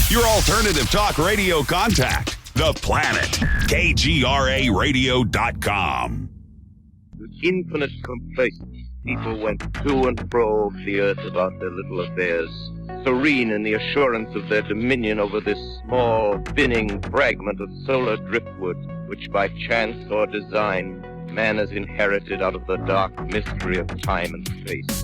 Your alternative talk radio contact. The Planet. KGRAradio.com. With infinite complacence, people went to and fro over the earth about their little affairs, serene in the assurance of their dominion over this small, spinning fragment of solar driftwood, which by chance or design, man has inherited out of the dark mystery of time and space.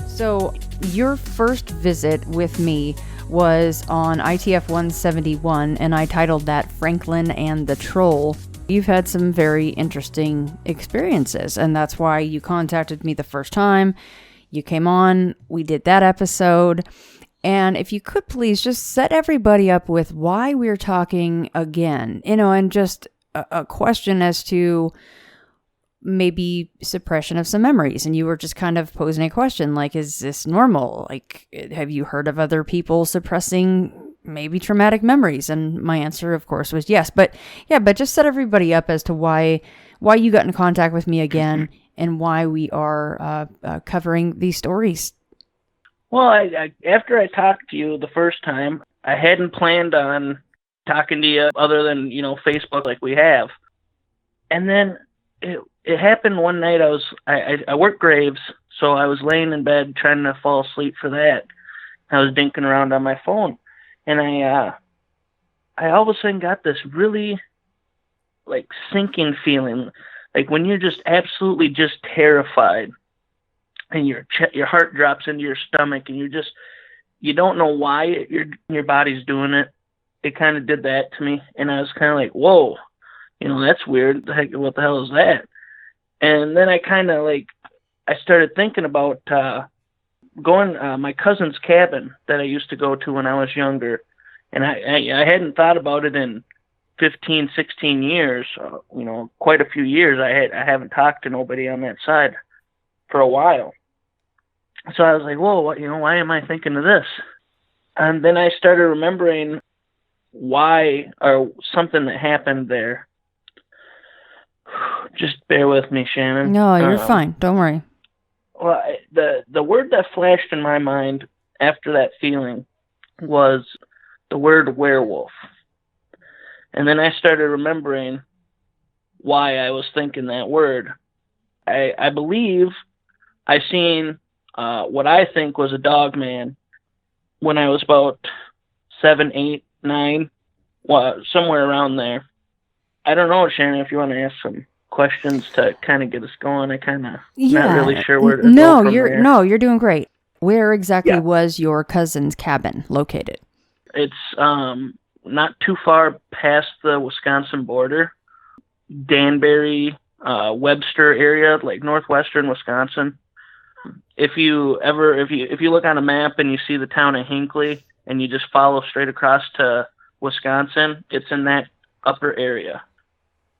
So, your first visit with me was on ITF 171, and I titled that Franklin and the Troll. You've had some very interesting experiences, and that's why you contacted me the first time. You came on, we did that episode, and if you could please just set everybody up with why we're talking again, and just a question as to maybe suppression of some memories. And you were just kind of posing a question like, is this normal? Like, have you heard of other people suppressing maybe traumatic memories? And my answer, of course, was yes. But just set everybody up as to why you got in contact with me again and why we are covering these stories. Well, I after I talked to you the first time, I hadn't planned on talking to you other than, Facebook like we have. And then it happened one night. I work graves, so I was laying in bed trying to fall asleep for that. I was dinking around on my phone, and I all of a sudden got this really like sinking feeling, like when you're just absolutely just terrified, and your heart drops into your stomach, and you don't know why your body's doing it. It kind of did that to me, and I was kind of like, whoa, that's weird. What the hell is that? And then I kind of I started thinking about going my cousin's cabin that I used to go to when I was younger. And I hadn't thought about it in 15, 16 years, quite a few years. I haven't talked to nobody on that side for a while. So I was like, whoa, why am I thinking of this? And then I started remembering why, or something that happened there. Just bear with me, Shannon. No, you're fine. Don't worry. Well, the word that flashed in my mind after that feeling was the word werewolf. And then I started remembering why I was thinking that word. I believe I seen what I think was a Dogman when I was about 7, 8, 9, somewhere around there. I don't know, Shannon, if you want to ask some questions to kind of get us going. I kind of not really sure where to go from there. No, you're doing great. Where exactly was your cousin's cabin located? It's not too far past the Wisconsin border. Danbury, Webster area, like northwestern Wisconsin. If you look on a map and you see the town of Hinckley and you just follow straight across to Wisconsin, it's in that upper area.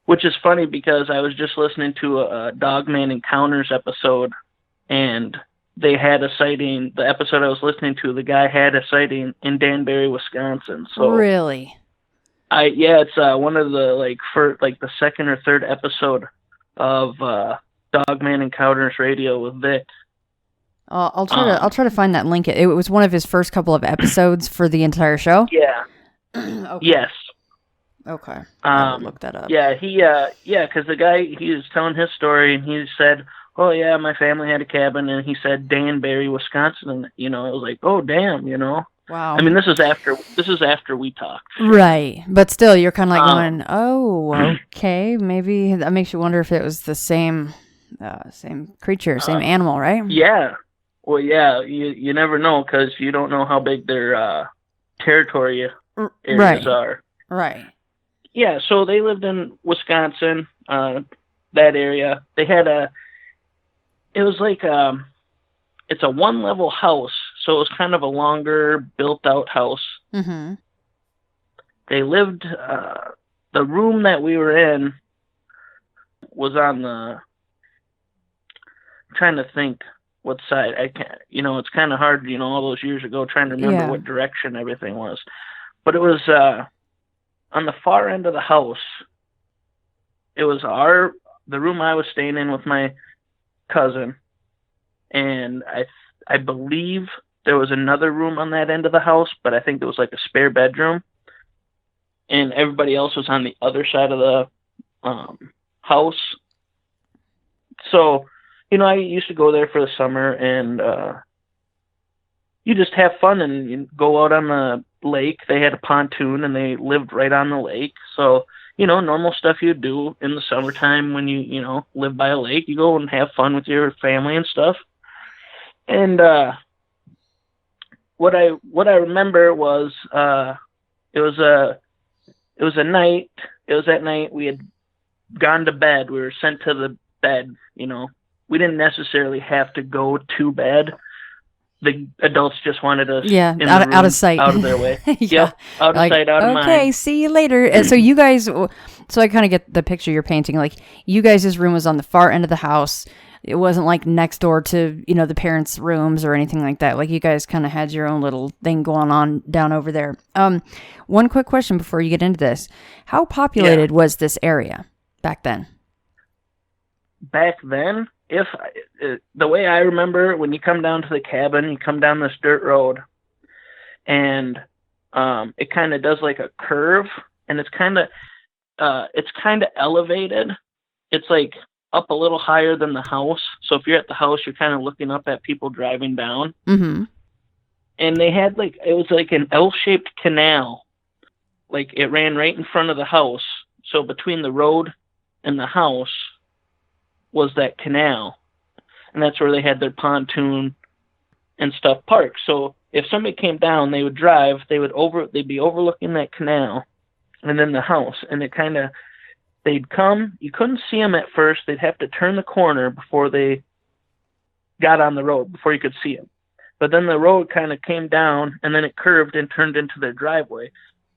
Which is funny because I was just listening to a Dogman Encounters episode, and they had a sighting. The episode I was listening to, the guy had a sighting in Danbury, Wisconsin. So really, it's one of the the second or third episode of Dogman Encounters Radio with Vic. I'll try to find that link. It was one of his first couple of episodes for the entire show. Yeah. Okay. Yes. Okay. I'll look that up. Yeah, because the guy, he was telling his story, and he said, oh, yeah, my family had a cabin, and he said Danbury, Wisconsin, and, it was like, oh, damn, Wow. I mean, this is after we talked. Right. But still, you're kind of like going, oh, okay, maybe that makes you wonder if it was the same creature, same animal, right? Yeah. Well, yeah, you never know, because you don't know how big their territory areas are. Right. Yeah, so they lived in Wisconsin. that area. They had it was like, it's a one-level house, so it was kind of a longer, built-out house. Mm-hmm. They lived, the room that we were in was on I'm trying to think what side. I can't, it's kind of hard, all those years ago, trying to remember what direction everything was. But it was on the far end of the house. It was the room I was staying in with my cousin, and I believe there was another room on that end of the house, but I think it was like a spare bedroom, and everybody else was on the other side of the house. So, I used to go there for the summer, and you just have fun and you go out on the lake. They had a pontoon, and they lived right on the lake. So, normal stuff you do in the summertime when you live by a lake. You go and have fun with your family and stuff. And what I remember was it was that night we had gone to bed. We were sent to the bed. We didn't necessarily have to go to bed. The adults just wanted us out of sight, out of their way. Yep, out of sight, out of mind. Okay, see you later. And so you guys, so I kind of get the picture you're painting. Like, you guys' room was on the far end of the house. It wasn't like next door to, the parents' rooms or anything like that. Like, you guys kind of had your own little thing going on down over there. One quick question before you get into this. How populated was this area back then? Back then? The way I remember, when you come down to the cabin, you come down this dirt road, and it kind of does like a curve, and it's kind of elevated. It's like up a little higher than the house. So if you're at the house, you're kind of looking up at people driving down. Mm-hmm. And they had it was like an L-shaped canal. Like, it ran right in front of the house. So between the road and the house was that canal, and that's where they had their pontoon and stuff parked. So if somebody came down, they would drive, they'd be overlooking that canal and then the house, and they'd come. You couldn't see them at first. They'd have to turn the corner before they got on the road, before you could see them. But then the road kind of came down, and then it curved and turned into their driveway.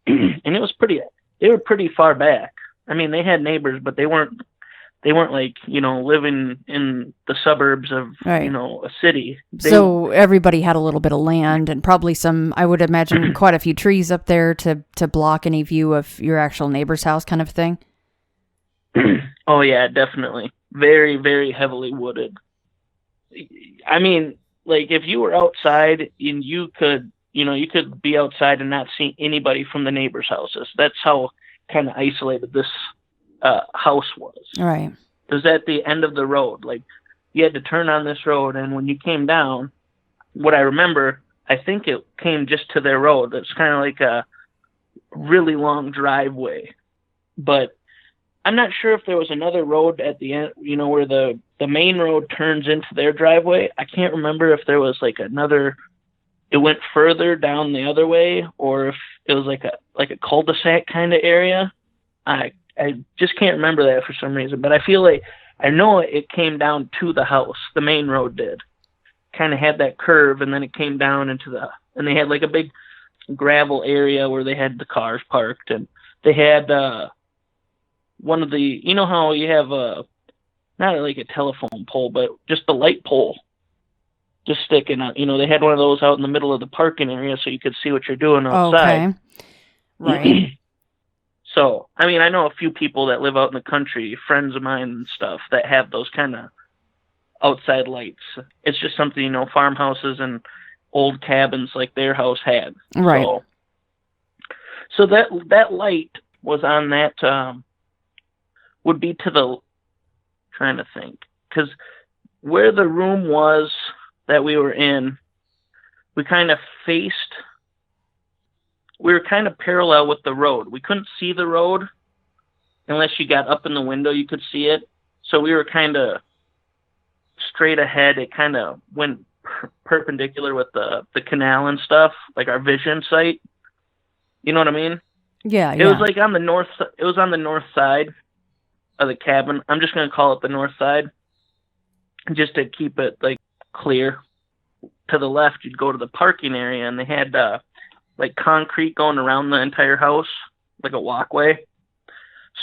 And they were pretty far back. I mean, they had neighbors, but they weren't like, living in the suburbs of, a city. So everybody had a little bit of land and probably some, I would imagine, quite a few trees up there to block any view of your actual neighbor's house kind of thing. Oh yeah, definitely. Very, very heavily wooded. I mean, like, if you were outside and you could be outside and not see anybody from the neighbors' houses. That's how kind of isolated this house was. Right. It was at the end of the road. Like, you had to turn on this road, and when you came down, what I remember, I think it came just to their road. It's kind of like a really long driveway. But I'm not sure if there was another road at the end, where the main road turns into their driveway. I can't remember if there was like it went further down the other way, or if it was like a cul-de-sac kind of area. I just can't remember that for some reason, but I know it came down to the house. The main road did. Kind of had that curve, and then it came down and they had like a big gravel area where they had the cars parked, and they had one of the, how you have not like a telephone pole, but just the light pole just sticking out. They had one of those out in the middle of the parking area so you could see what you're doing outside. Okay. Right. So, I mean, I know a few people that live out in the country, friends of mine and stuff, that have those kind of outside lights. It's just something, farmhouses and old cabins like their house had. Right. So that light was on that, would be to the, trying to think, because where the room was that we were in, we were kind of parallel with the road. We couldn't see the road unless you got up in the window, you could see it. So we were kind of straight ahead. It kind of went perpendicular with the canal and stuff, like our vision sight. You know what I mean? Yeah. It was like on the north. It was on the north side of the cabin. I'm just going to call it the north side, just to keep it like clear. To the left, you'd go to the parking area, and they had like concrete going around the entire house, like a walkway.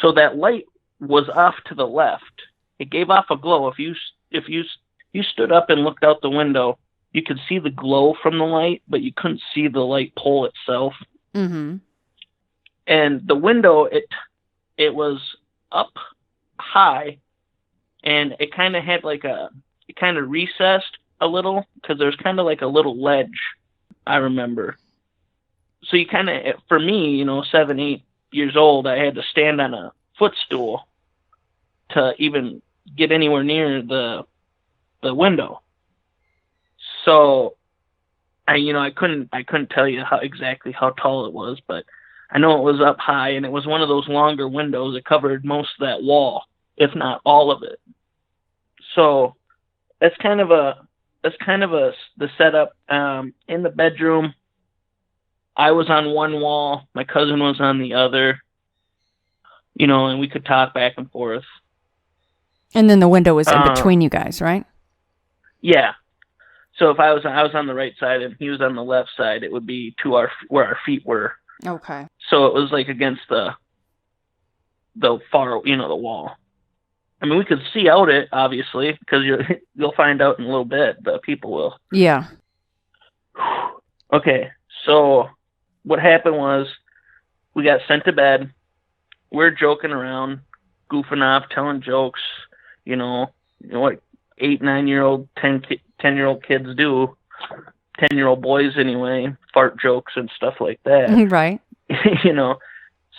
So that light was off to the left. It gave off a glow. If you stood up and looked out the window, you could see the glow from the light, but you couldn't see the light pole itself. Mm-hmm. And the window, it was up high, and it kind of had it kind of recessed a little, because there's kind of like a little ledge, I remember. So you kind of, for me, 7, 8 years old, I had to stand on a footstool to even get anywhere near the window. So I couldn't tell you exactly how tall it was, but I know it was up high, and it was one of those longer windows. It covered most of that wall, if not all of it. So that's kind of the setup. In the bedroom, I was on one wall, my cousin was on the other, and we could talk back and forth. And then the window was in between you guys, right? Yeah. So if I was on the right side and he was on the left side, it would be where our feet were. Okay. So it was like against the far, the wall. I mean, we could see out it, obviously, because you'll find out in a little bit. The people will. Yeah. Okay. So what happened was we got sent to bed. We're joking around, goofing off, telling jokes, what 8, 9-year-old, 10-year-old kids do. 10-year-old boys anyway, fart jokes and stuff like that. Right.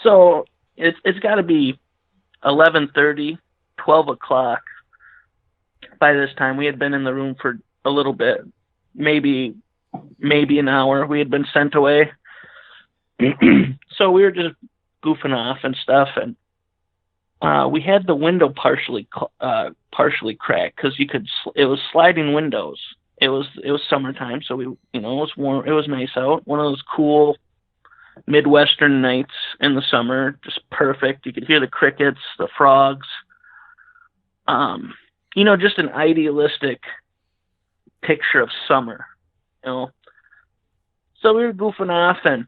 So it's got to be 11:30, 12 o'clock. By this time, we had been in the room for a little bit, maybe an hour. We had been sent away. So we were just goofing off and stuff, and we had the window partially cracked, because it was sliding windows. It was summertime, so it was warm. It was nice out. One of those cool Midwestern nights in the summer, just perfect. You could hear the crickets, the frogs. Just an idealistic picture of summer. So we were goofing off, and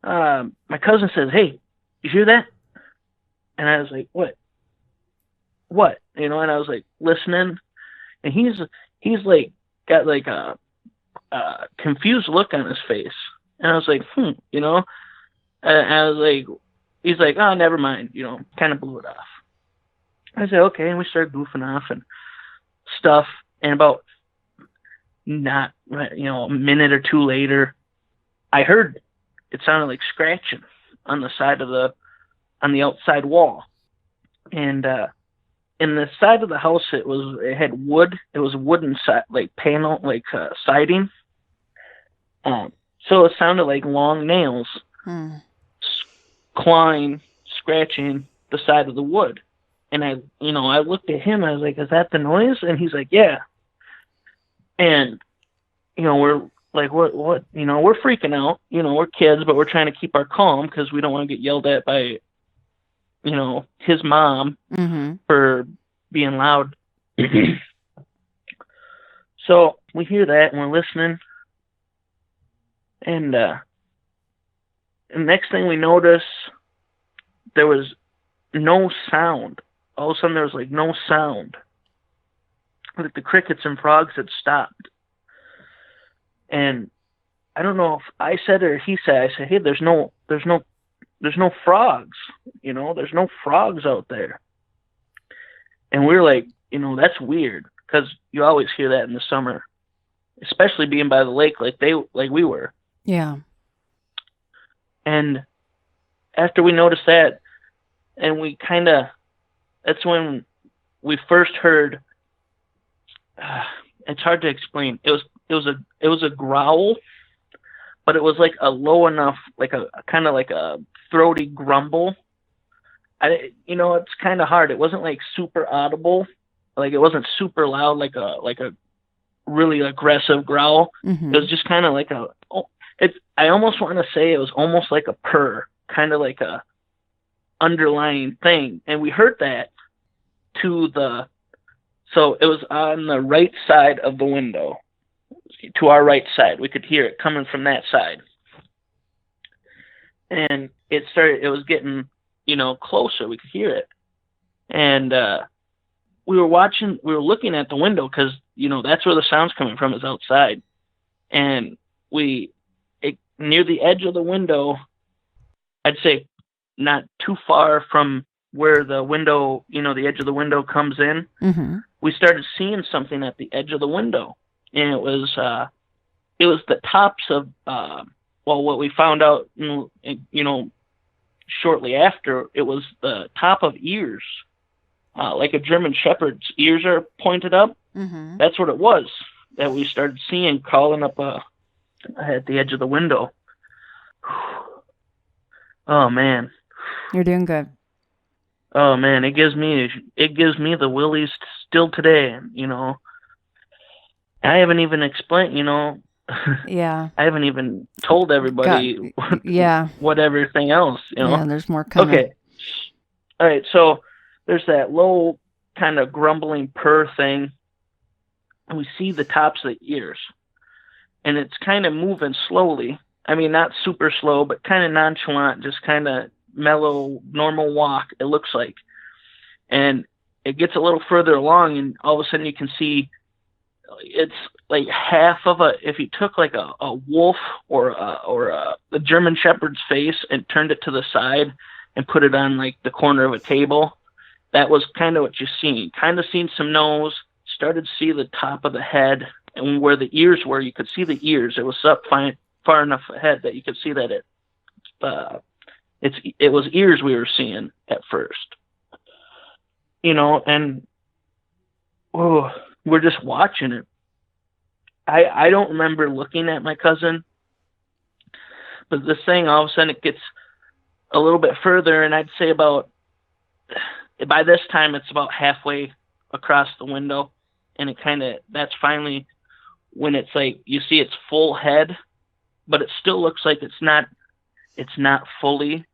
my cousin says, "Hey, you hear that?" And I was like, "What? What?" And I was like listening, and he's like got like a confused look on his face, and I was like, and I was like, he's like, "Oh, never mind," kind of blew it off. I said, "Okay," and we started goofing off and stuff, and about a minute or two later, I heard it sounded like scratching on the side of on the outside wall, and in the side of the house, it had wood. It was wooden panel, siding. So it sounded like long nails clawing, scratching the side of the wood. And I looked at him. I was like, "Is that the noise?" And he's like, "Yeah." And we're like, "What?" We're freaking out. We're kids, but we're trying to keep our calm because we don't want to get yelled at by his mom for being loud. So we hear that and we're listening. And the next thing we notice, there was no sound. All of a sudden there was no sound. Like the crickets and frogs had stopped. And I don't know if I said it or he said, I said, "Hey, there's no frogs, there's no frogs out there." And we were like, that's weird, because you always hear that in the summer, especially being by the lake like we were. Yeah. And after we noticed that, and that's when we first heard, it's hard to explain. It was a growl, but it was like a low enough, like a kind of like a throaty grumble. It's kind of hard. It wasn't like super audible, like it wasn't super loud, like a really aggressive growl. Mm-hmm. It was just kind of like I almost want to say it was almost like a purr, kind of like a underlying thing. And we heard that, to so it was on the right side of the window, to our right side. We could hear it coming from that side. And it was getting, closer. We could hear it. And we were looking at the window because, that's where the sound's coming from, is outside. And near the edge of the window, I'd say not too far from where the window, the edge of the window comes in, Mm-hmm. we started seeing something at the edge of the window. And it was the tops of, what we found out, shortly after, it was the top of ears. Like a German Shepherd's ears are pointed up. Mm-hmm. That's what it was that we started seeing crawling up at the edge of the window. Oh, man. You're doing good. Oh, man, it gives me the willies still today, I haven't even explained, Yeah. I haven't even told everybody Yeah. what everything else, Yeah, there's more coming. Okay. All right, so there's that low kind of grumbling purr thing, and we see the tops of the ears. And it's kind of moving slowly. I mean, not super slow, but kind of nonchalant, just kind of mellow, normal walk, it looks like. And it gets a little further along, and all of a sudden you can see it's like half of if you took like a wolf or a German Shepherd's face and turned it to the side and put it on like the corner of a table, that was kind of what you seen. Kind of seen some nose, started to see the top of the head, and where the ears were, you could see the ears. It was up far enough ahead that you could see that it was ears we were seeing at first. And we're just watching it. I don't remember looking at my cousin, but this thing, all of a sudden it gets a little bit further, and I'd say by this time it's about halfway across the window, and that's finally when it's like you see its full head, but it still looks like it's not fully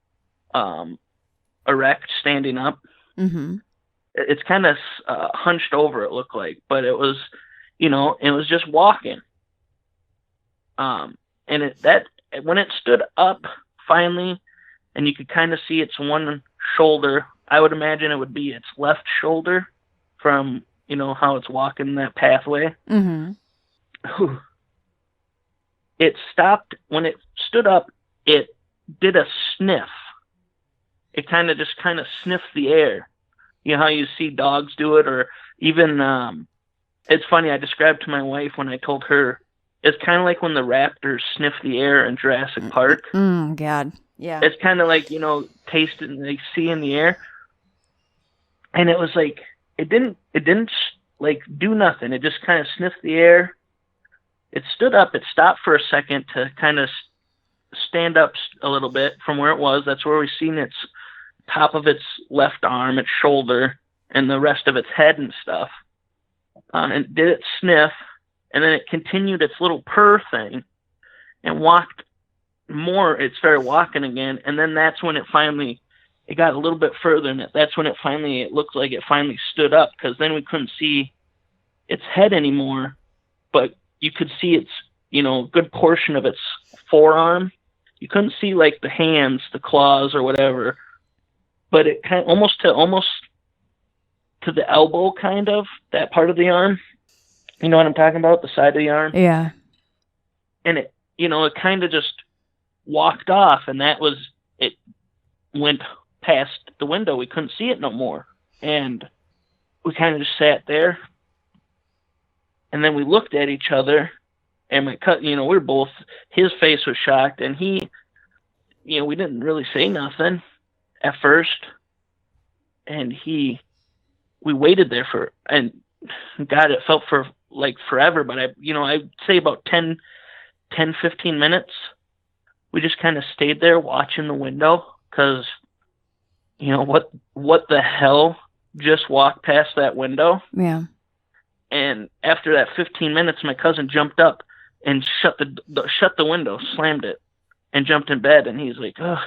erect, standing up. Mm-hmm. It's kind of hunched over, it looked like, but it was, it was just walking. And when it stood up finally, and you could kind of see its one shoulder, I would imagine it would be its left shoulder from, how it's walking that pathway. Mm-hmm. It stopped. When it stood up, it did a sniff. It kind of sniffed the air. You know how you see dogs do it, or even, it's funny, I described to my wife when I told her, it's kind of like when the raptors sniff the air in Jurassic Park. God. Yeah. It's kind of like, taste it and they see in the air. And it was like, it didn't like do nothing. It just kind of sniffed the air. It stood up. It stopped for a second to kind of stand up a little bit from where it was. That's where we seen its top of its left arm, its shoulder, and the rest of its head and stuff. And did it sniff, and then it continued its little purr thing and walked more. It started walking again, and then that's when it got a little bit further, and that's when it looked like it finally stood up, because then we couldn't see its head anymore, but you could see its, good portion of its forearm. You couldn't see like the hands, the claws, or whatever, but it kind of almost to the elbow, kind of that part of the arm. You know what I'm talking about? The side of the arm. Yeah. And it, it kind of just walked off, and it went past the window. We couldn't see it no more. And we kind of just sat there. And then we looked at each other, and my cousin, we were both, his face was shocked, and he, we didn't really say nothing at first. And we waited there and God, it felt for like forever, but I'd say about 10, 15 minutes. We just kind of stayed there watching the window, because, what the hell just walked past that window? Yeah. And after that 15 minutes, my cousin jumped up and shut the window, slammed it, and jumped in bed. And he's like, oh,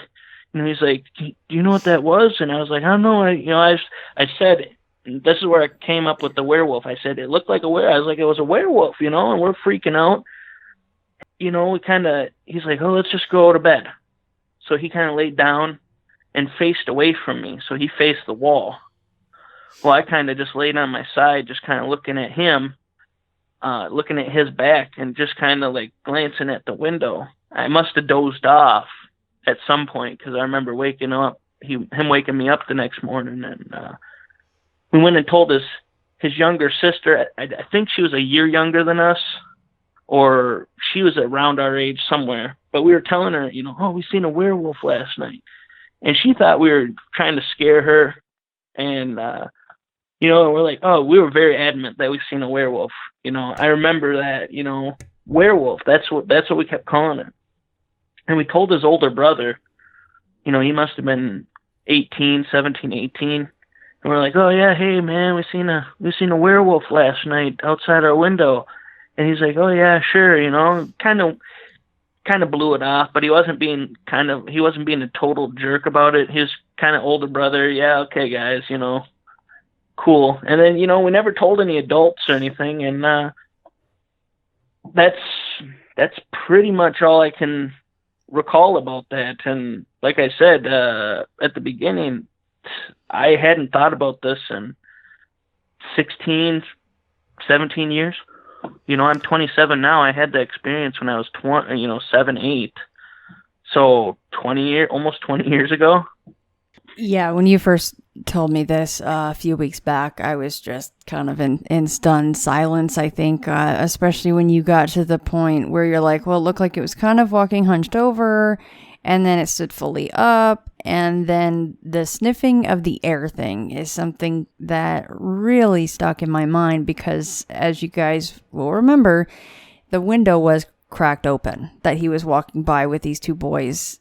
he's like, do you know what that was? And I was like, I don't know. I said, this is where I came up with the werewolf. I said, it looked like a werewolf. I was like, it was a werewolf, and we're freaking out. He's like, oh, let's just go to bed. So he kind of laid down and faced away from me. So he faced the wall. Well, I kind of just laid on my side, just kind of looking at him, looking at his back, and just kind of like glancing at the window. I must have dozed off at some point because I remember waking up, him waking me up the next morning, and we went and told his younger sister. I think she was a year younger than us, or she was around our age somewhere. But we were telling her, oh, we seen a werewolf last night, and she thought we were trying to scare her, and we're like, oh, we were very adamant that we seen a werewolf. I remember that, werewolf. That's what we kept calling it. And we told his older brother, he must have been 17, 18. And we're like, oh yeah, hey man, we seen a werewolf last night outside our window. And he's like, oh yeah, sure, kind of blew it off, but he wasn't being a total jerk about it. His kind of older brother, yeah, okay guys, cool. And then, we never told any adults or anything, and that's pretty much all I can recall about that. And like I said at the beginning, I hadn't thought about this in 16, 17 years. I'm 27 now. I had the experience when I was 7, 8. So almost 20 years ago. Yeah, when you first told me this a few weeks back, I was just kind of in stunned silence, I think, especially when you got to the point where you're like, well, it looked like it was kind of walking hunched over, and then it stood fully up, and then the sniffing of the air thing is something that really stuck in my mind because, as you guys will remember, the window was cracked open that he was walking by with these two boys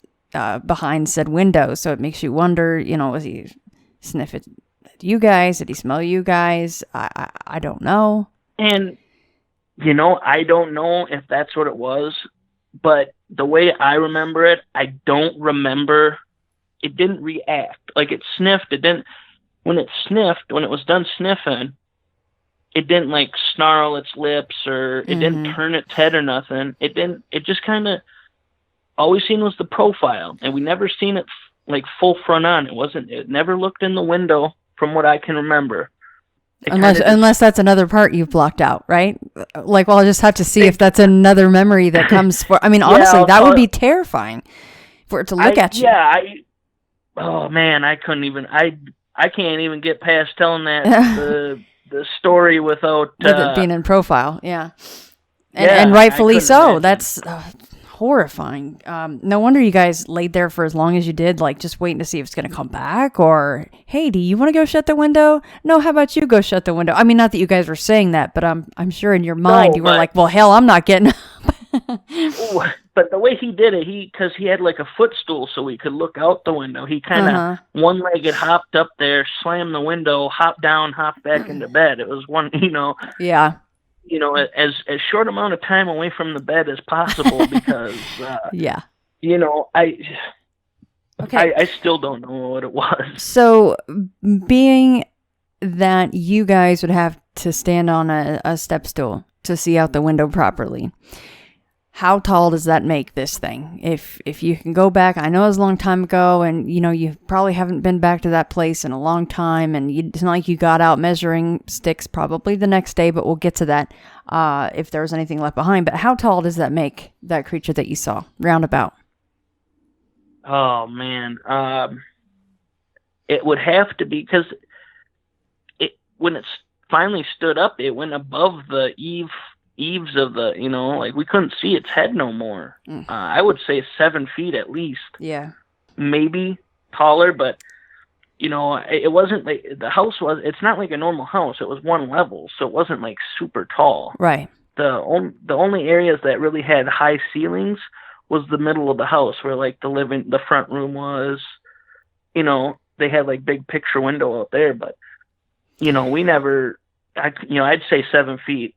behind said window. So it makes you wonder, was he sniff at you guys? Did he smell you guys? I don't know. And, I don't know if that's what it was, but the way I remember it, I don't remember. It didn't react. Like it sniffed. When it was done sniffing, it didn't like snarl its lips or it didn't turn its head or nothing. It just kind of, all we seen was the profile, and we never seen it like full front on. It never looked in the window from what I can remember. Unless that's another part you've blocked out, right? Like, well, I'll just have to see if that's another memory that comes for. I mean, honestly, that would be terrifying for it to look at you. Yeah, oh man, I couldn't even. I can't even get past telling that the story without with it being in profile. Yeah, and rightfully so. Imagine. That's horrifying. No wonder you guys laid there for as long as you did, like just waiting to see if it's going to come back, or hey, do you want to go shut the window? No, how about you go shut the window? I mean, not that you guys were saying that, but I'm sure in your mind you were like, well, hell, I'm not getting up. But the way he did it, because he had like a footstool so he could look out the window. He kind of one-legged hopped up there, slammed the window, hopped down, hopped back into bed. It was one, Yeah. As short amount of time away from the bed as possible because, I still don't know what it was. So, being that you guys would have to stand on a step stool to see out the window properly, how tall does that make this thing? If you can go back, I know it was a long time ago, and you probably haven't been back to that place in a long time, and it's not like you got out measuring sticks probably the next day, but we'll get to that if there was anything left behind. But how tall does that make that creature that you saw, roundabout? Oh man, it would have to be, because when it finally stood up, it went above the eaves of the, like we couldn't see its head no more. I would say 7 feet at least. Yeah. Maybe taller, but it wasn't like it's not like a normal house. It was one level, so it wasn't like super tall. Right. The only areas that really had high ceilings was the middle of the house where like the front room was. They had like big picture window out there, but we never, I'd say 7 feet.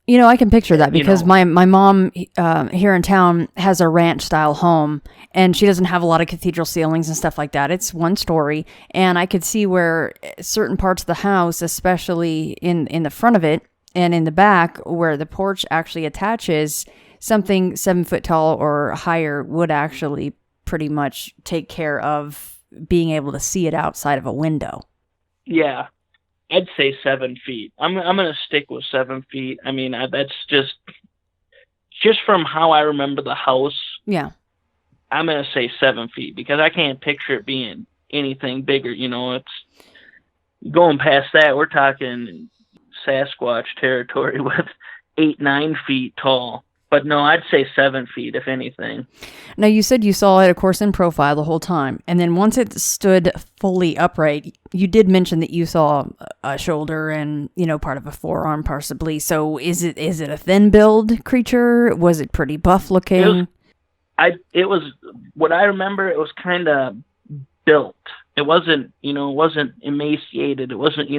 You know, I can picture that because You know. my mom here in town has a ranch style home, and she doesn't have a lot of cathedral ceilings and stuff like that. It's one story, and I could see where certain parts of the house, especially in the front of it and in the back where the porch actually attaches, something 7 foot tall or higher would actually pretty much take care of being able to see it outside of a window. Yeah, I'd say 7 feet. I'm gonna stick with 7 feet. I mean, that's just from how I remember the house. Yeah. I'm gonna say 7 feet because I can't picture it being anything bigger. You know, it's going past that. We're talking Sasquatch territory with 8-9 feet tall. But no, I'd say 7 feet, if anything. Now, you said you saw it, of course, in profile the whole time. And then once it stood fully upright, you did mention that you saw a shoulder and, you know, part of a forearm possibly. So is it a thin build creature? Was it pretty buff looking? It was what I remember, it was kind of built. It wasn't, it wasn't emaciated. It wasn't,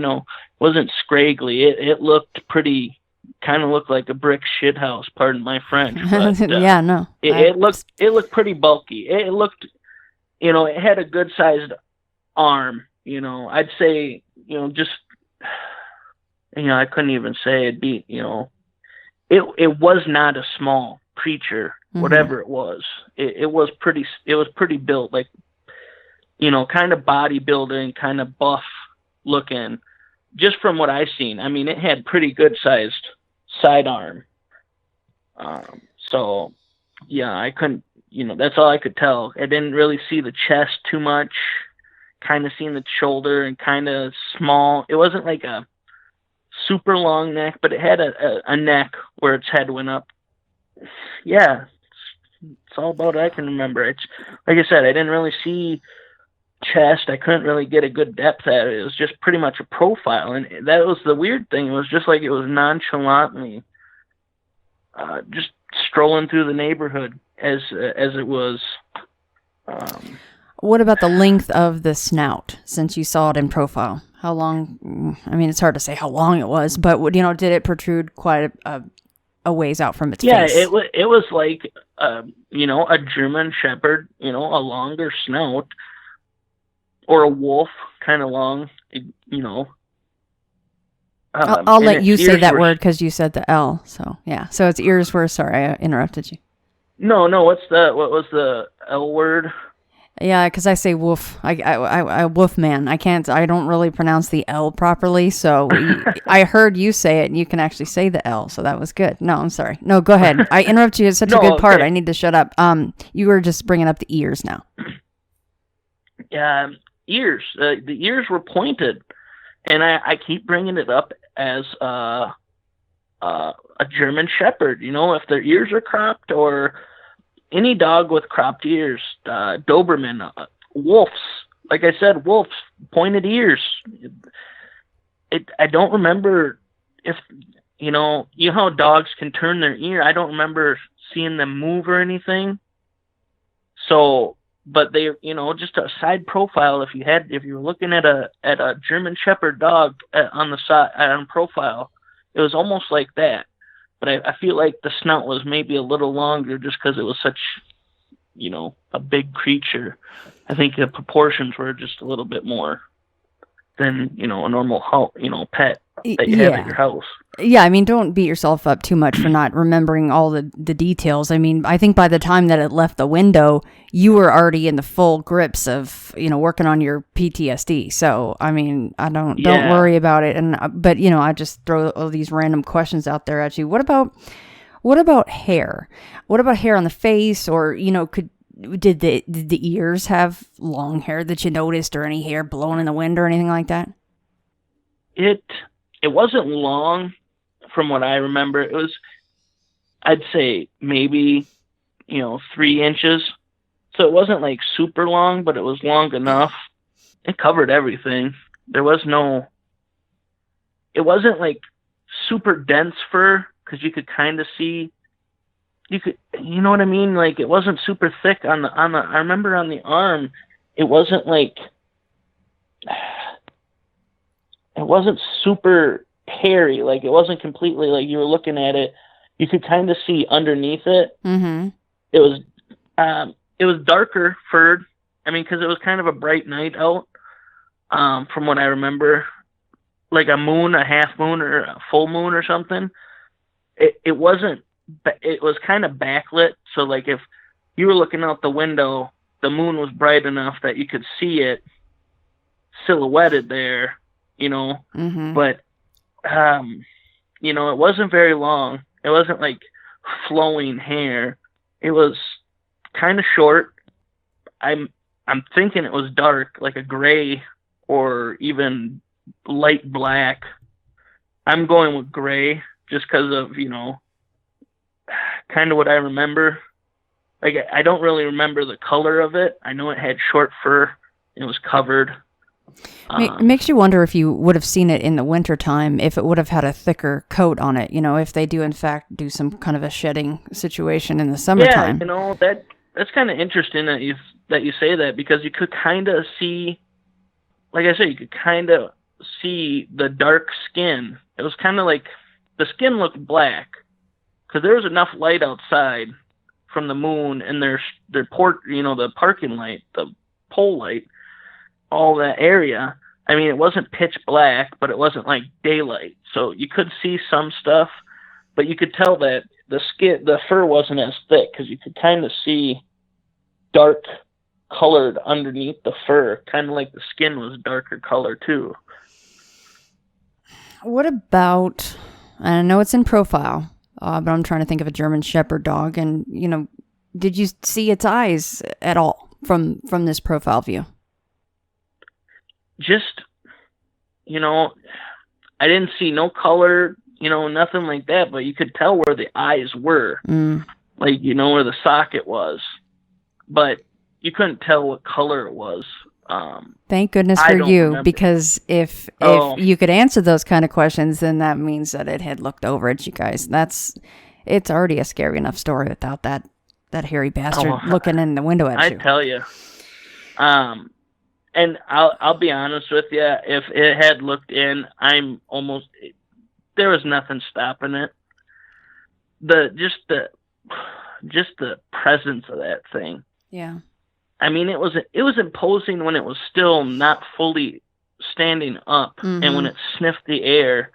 wasn't scraggly. It looked pretty... kind of looked like a brick shit house, pardon my French. But, yeah, no. It looked pretty bulky. It looked, it had a good sized arm. I'd say, just, I couldn't even say it'd be, it was not a small creature, whatever it was. It was pretty built, like, kind of bodybuilding, kind of buff looking. Just from what I seen, I mean, it had pretty good sized sidearm. So yeah, I couldn't, that's all I could tell. I didn't really see the chest too much, kind of seen the shoulder and kind of small. It wasn't like a super long neck, but it had a neck where its head went up. Yeah, it's all about what I can remember. It's like I said, I didn't really see chest. I couldn't really get a good depth at it. It was just pretty much a profile, and that was the weird thing. It was just like it was nonchalantly just strolling through the neighborhood as it was. What about the length of the snout, since you saw it in profile? How long? I mean, it's hard to say how long it was, but did it protrude quite a ways out from its face? Yeah, it was like a German Shepherd, a longer snout. Or a wolf, kind of long, I'll let you say that word because you said the L. So yeah, so its ears were. Sorry, I interrupted you. No. What was the L word? Yeah, because I say wolf. I wolf man. I don't really pronounce the L properly. So I heard you say it, and you can actually say the L. So that was good. No, I'm sorry. No, go ahead. I interrupted you. It's such a good part. I need to shut up. You were just bringing up the ears now. Yeah. Ears. The ears were pointed, and I keep bringing it up as a German Shepherd. If their ears are cropped, or any dog with cropped ears, Doberman, wolves. Like I said, wolves, pointed ears. I don't remember if how dogs can turn their ear. I don't remember seeing them move or anything. So. But they, just a side profile. If you were looking at a German Shepherd dog on the side on profile, it was almost like that. But I feel like the snout was maybe a little longer, just because it was such, a big creature. I think the proportions were just a little bit more than a normal pet that you have at your house. Yeah, I mean, don't beat yourself up too much for not remembering all the details. I mean, I think by the time that it left the window, you were already in the full grips of, working on your PTSD. So, I mean, don't worry about it. But I just throw all these random questions out there at you. What about hair? What about hair on the face, or, did the ears have long hair that you noticed, or any hair blowing in the wind or anything like that? It wasn't long. From what I remember, it was, I'd say maybe, 3 inches. So it wasn't like super long, but it was long enough. It covered everything. It wasn't like super dense fur, because you could kind of see, you know what I mean? Like, it wasn't super thick I remember on the arm, it wasn't like, it wasn't super hairy. Like, it wasn't completely like you were looking at it. You could kind of see underneath it. Mm-hmm. It was darker furred. I mean, because it was kind of a bright night out, from what I remember. Like a moon, a half moon, or a full moon or something. It wasn't, it was kind of backlit. So, like, if you were looking out the window, the moon was bright enough that you could see it silhouetted there, you know. Mm-hmm. But, you know, it wasn't very long. It wasn't like flowing hair. It was kind of short. I'm thinking it was dark, like a gray or even light black. I'm going with gray just because of, you know, kind of what I remember. Like, I don't really remember the color of it. I know it had short fur. It was covered. It makes you wonder if you would have seen it in the wintertime, if it would have had a thicker coat on it, you know, if they do in fact do some kind of a shedding situation in the summertime. Yeah, you know, that's kind of interesting that you say that, because you could kind of see, like I said, you could kind of see the dark skin. It was kind of like the skin looked black because there was enough light outside from the moon and their port, you know, the parking light, the pole light, all that area. I mean, it wasn't pitch black, but it wasn't like daylight. So you could see some stuff, but you could tell that the fur wasn't as thick because you could kind of see dark colored underneath the fur, kind of like the skin was darker color too. What about, I know it's in profile, but I'm trying to think of a German Shepherd dog, and, you know, did you see its eyes at all from this profile view? Just, you know, I didn't see no color, you know, nothing like that, but you could tell where the eyes were. Like, you know, where the socket was. But you couldn't tell what color it was. Thank goodness for you, because if you could answer those kind of questions, then that means that it had looked over at you guys. It's already a scary enough story without that hairy bastard looking in the window at you. I tell you. And I'll be honest with you, if it had looked in, there was nothing stopping it. Just the presence of that thing. Yeah. I mean, it was imposing when it was still not fully standing up, mm-hmm. and when it sniffed the air,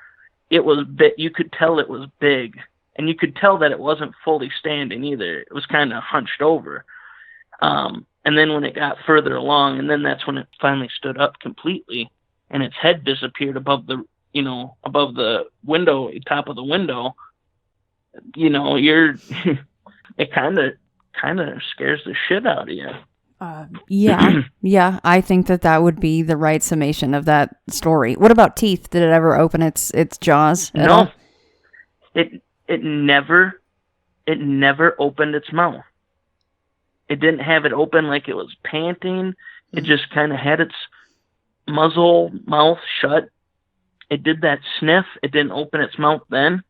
you could tell it was big, and you could tell that it wasn't fully standing either. It was kind of hunched over. And then when it got further along, and then that's when it finally stood up completely, and its head disappeared above the window, top of the window. You know, it kind of scares the shit out of you. Yeah. I think that would be the right summation of that story. What about teeth? Did it ever open its jaws at all? It never opened its mouth. It didn't have it open like it was panting. It just kind of had its mouth shut. It did that sniff. It didn't open its mouth then.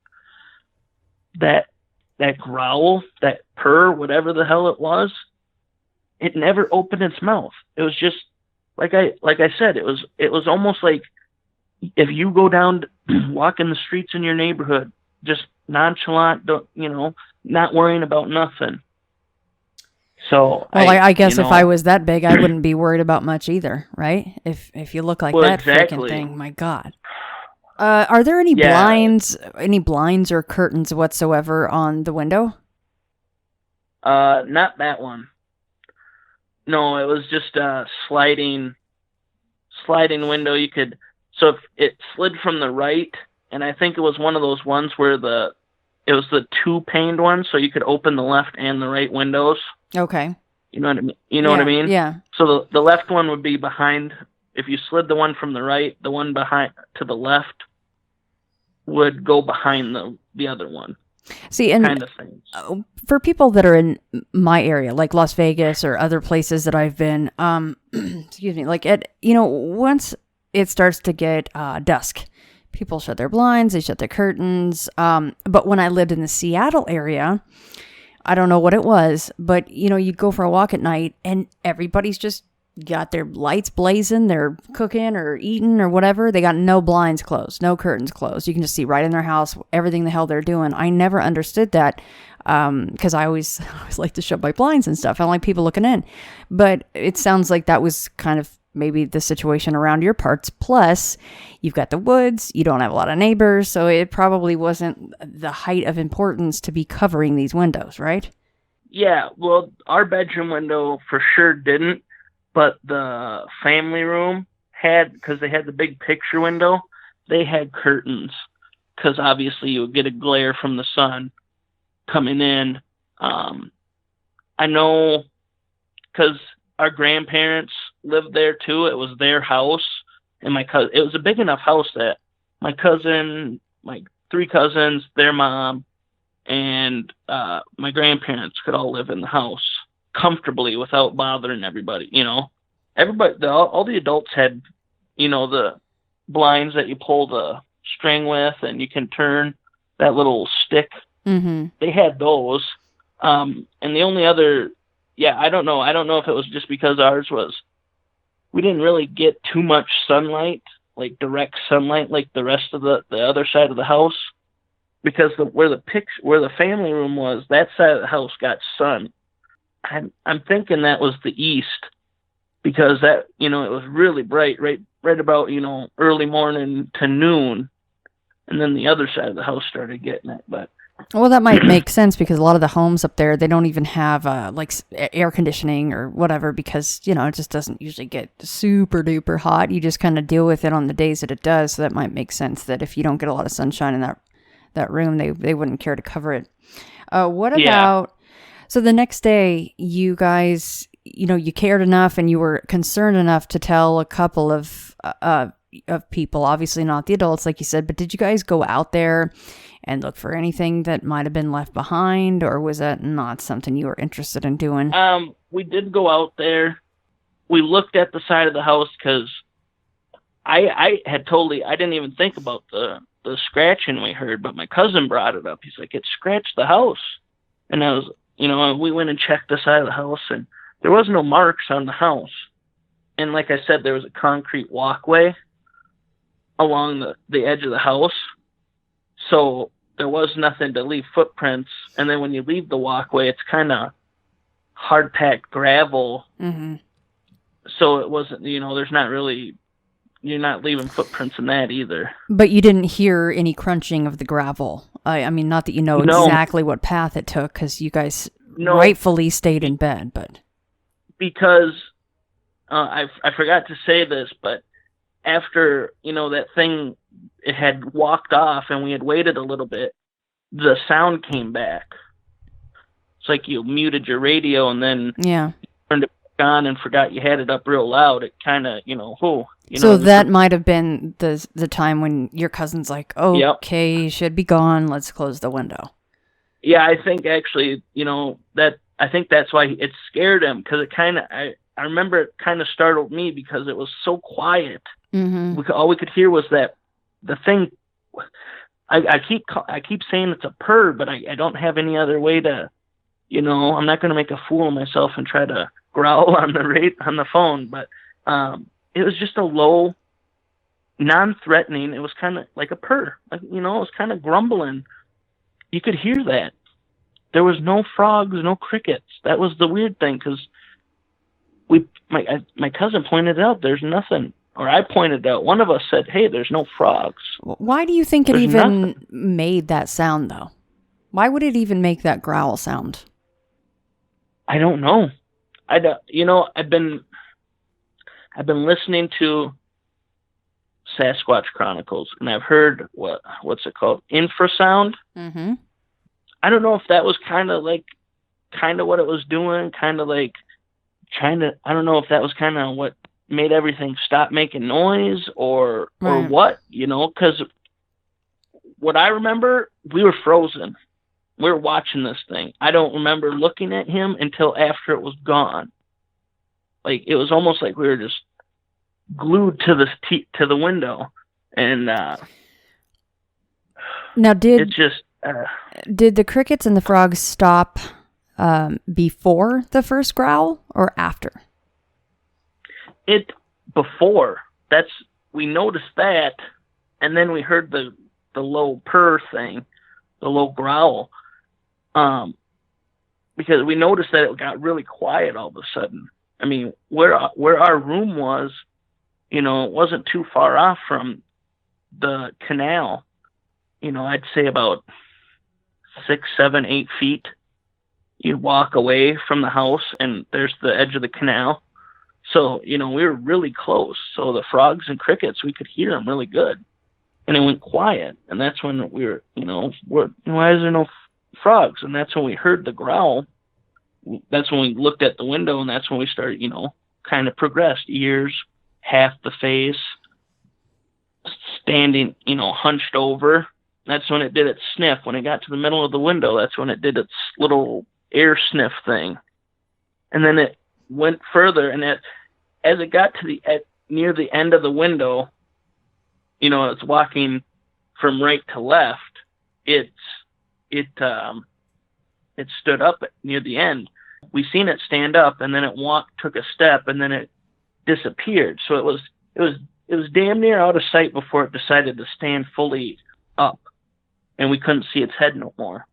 That growl, that purr, whatever the hell it was, it never opened its mouth. It was just like I said, it was almost like if you go down walking the streets in your neighborhood, just nonchalant, not worrying about nothing. So I guess if I was that big, I wouldn't be worried about much either, right? If you look like that freaking thing, my God. Are there any blinds or curtains whatsoever on the window? Not that one. No, it was just a sliding window. So if it slid from the right, and I think it was one of those ones where it was the two-paned one, so you could open the left and the right windows. Okay. You know what I mean? What I mean? Yeah. So the left one would be behind. If you slid the one from the right, the one behind to the left would go behind the other one. See, and kind of things. For people that are in my area, like Las Vegas or other places that I've been, excuse me, like once it starts to get dusk, people shut their blinds, they shut their curtains. But when I lived in the Seattle area, I don't know what it was, but you'd go for a walk at night and everybody's just got their lights blazing, they're cooking or eating or whatever. They got no blinds closed, no curtains closed. You can just see right in their house everything the hell they're doing. I never understood that because I always like to shut my blinds and stuff. I don't like people looking in. But it sounds like that was kind of maybe the situation around your parts. Plus, you've got the woods, you don't have a lot of neighbors, so it probably wasn't the height of importance to be covering these windows, right? Yeah, well, our bedroom window for sure didn't, but the family room had, because they had the big picture window, they had curtains, because obviously you would get a glare from the sun coming in. I know, because our grandparents lived there too. It was their house, and my cousin. It was a big enough house that my cousin, my 3 cousins, their mom, and my grandparents could all live in the house comfortably without bothering everybody. You know, everybody, all the adults had, you know, the blinds that you pull the string with, and you can turn that little stick. Mm-hmm. They had those, and the only other. Yeah, I don't know. I don't know if it was just because ours was, we didn't really get too much sunlight, like direct sunlight, like the rest of the other side of the house, because where the family room was, that side of the house got sun. I'm thinking that was the east, because that, you know, it was really bright right about, you know, early morning to noon, and then the other side of the house started getting it, but. Well, that might make sense because a lot of the homes up there, they don't even have like air conditioning or whatever, because, you know, it just doesn't usually get super duper hot. You just kind of deal with it on the days that it does. So that might make sense that if you don't get a lot of sunshine in that room, they wouldn't care to cover it. What about, so the next day you guys, you know, you cared enough and you were concerned enough to tell a couple of people, obviously not the adults, like you said, but did you guys go out there and look for anything that might have been left behind, or was that not something you were interested in doing? We did go out there. We looked at the side of the house because I didn't even think about the scratching we heard, but my cousin brought it up. He's like, it scratched the house. And I was, you know, we went and checked the side of the house, and there was no marks on the house. And like I said, there was a concrete walkway along the edge of the house. So there was nothing to leave footprints. And then when you leave the walkway, it's kind of hard-packed gravel. Mm-hmm. So it wasn't, you know, there's not really, you're not leaving footprints in that either. But you didn't hear any crunching of the gravel. I mean, not that you know exactly what path it took, because you guys rightfully stayed in bed, but. Because I forgot to say this, but after, you know, that thing, it had walked off and we had waited a little bit, the sound came back. It's like you muted your radio and then turned it back on and forgot you had it up real loud. It kind of, you know, so that might have been the time when your cousin's like, okay, should be gone, let's close the window. Yeah, I think actually, you know, I think that's why it scared him, because it kind of, I remember it kind of startled me because it was so quiet. Mm-hmm. All we could hear was that the thing. I keep saying it's a purr, but I don't have any other way to, you know, I'm not going to make a fool of myself and try to growl on the phone. But it was just a low, non-threatening. It was kind of like a purr, like, you know, it was kind of grumbling. You could hear that. There was no frogs, no crickets. That was the weird thing, because my cousin pointed out there's nothing, or I pointed out. One of us said, "Hey, there's no frogs." Why do you think it even made that sound, though? Why would it even make that growl sound? I don't know. You know, I've been listening to Sasquatch Chronicles, and I've heard what's it called, infrasound. Mm-hmm. I don't know if that was kind of what it was doing, kind of like I don't know if that was kind of what made everything stop making noise or what, you know, because what I remember, we were frozen. We were watching this thing. I don't remember looking at him until after it was gone. Like, it was almost like we were just glued to the window. And now it just did the crickets and the frogs stop before the first growl or after? We noticed that, and then we heard the low purr thing, the low growl, because we noticed that it got really quiet all of a sudden. I mean, where our room was, it wasn't too far off from the canal. I'd say about 6, 7, 8 feet. You walk away from the house, and there's the edge of the canal. So, we were really close. So the frogs and crickets, we could hear them really good. And it went quiet. And that's when we were, why is there no frogs? And that's when we heard the growl. That's when we looked at the window, and that's when we started, kind of progressed. Ears, half the face, standing, hunched over. That's when it did its sniff. When it got to the middle of the window, that's when it did its little air sniff thing. And then it went further, and as it got to near the end of the window, it's walking from right to left. It stood up near the end. We seen it stand up, and then it took a step, and then it disappeared. So it was damn near out of sight before it decided to stand fully up, and we couldn't see its head no more.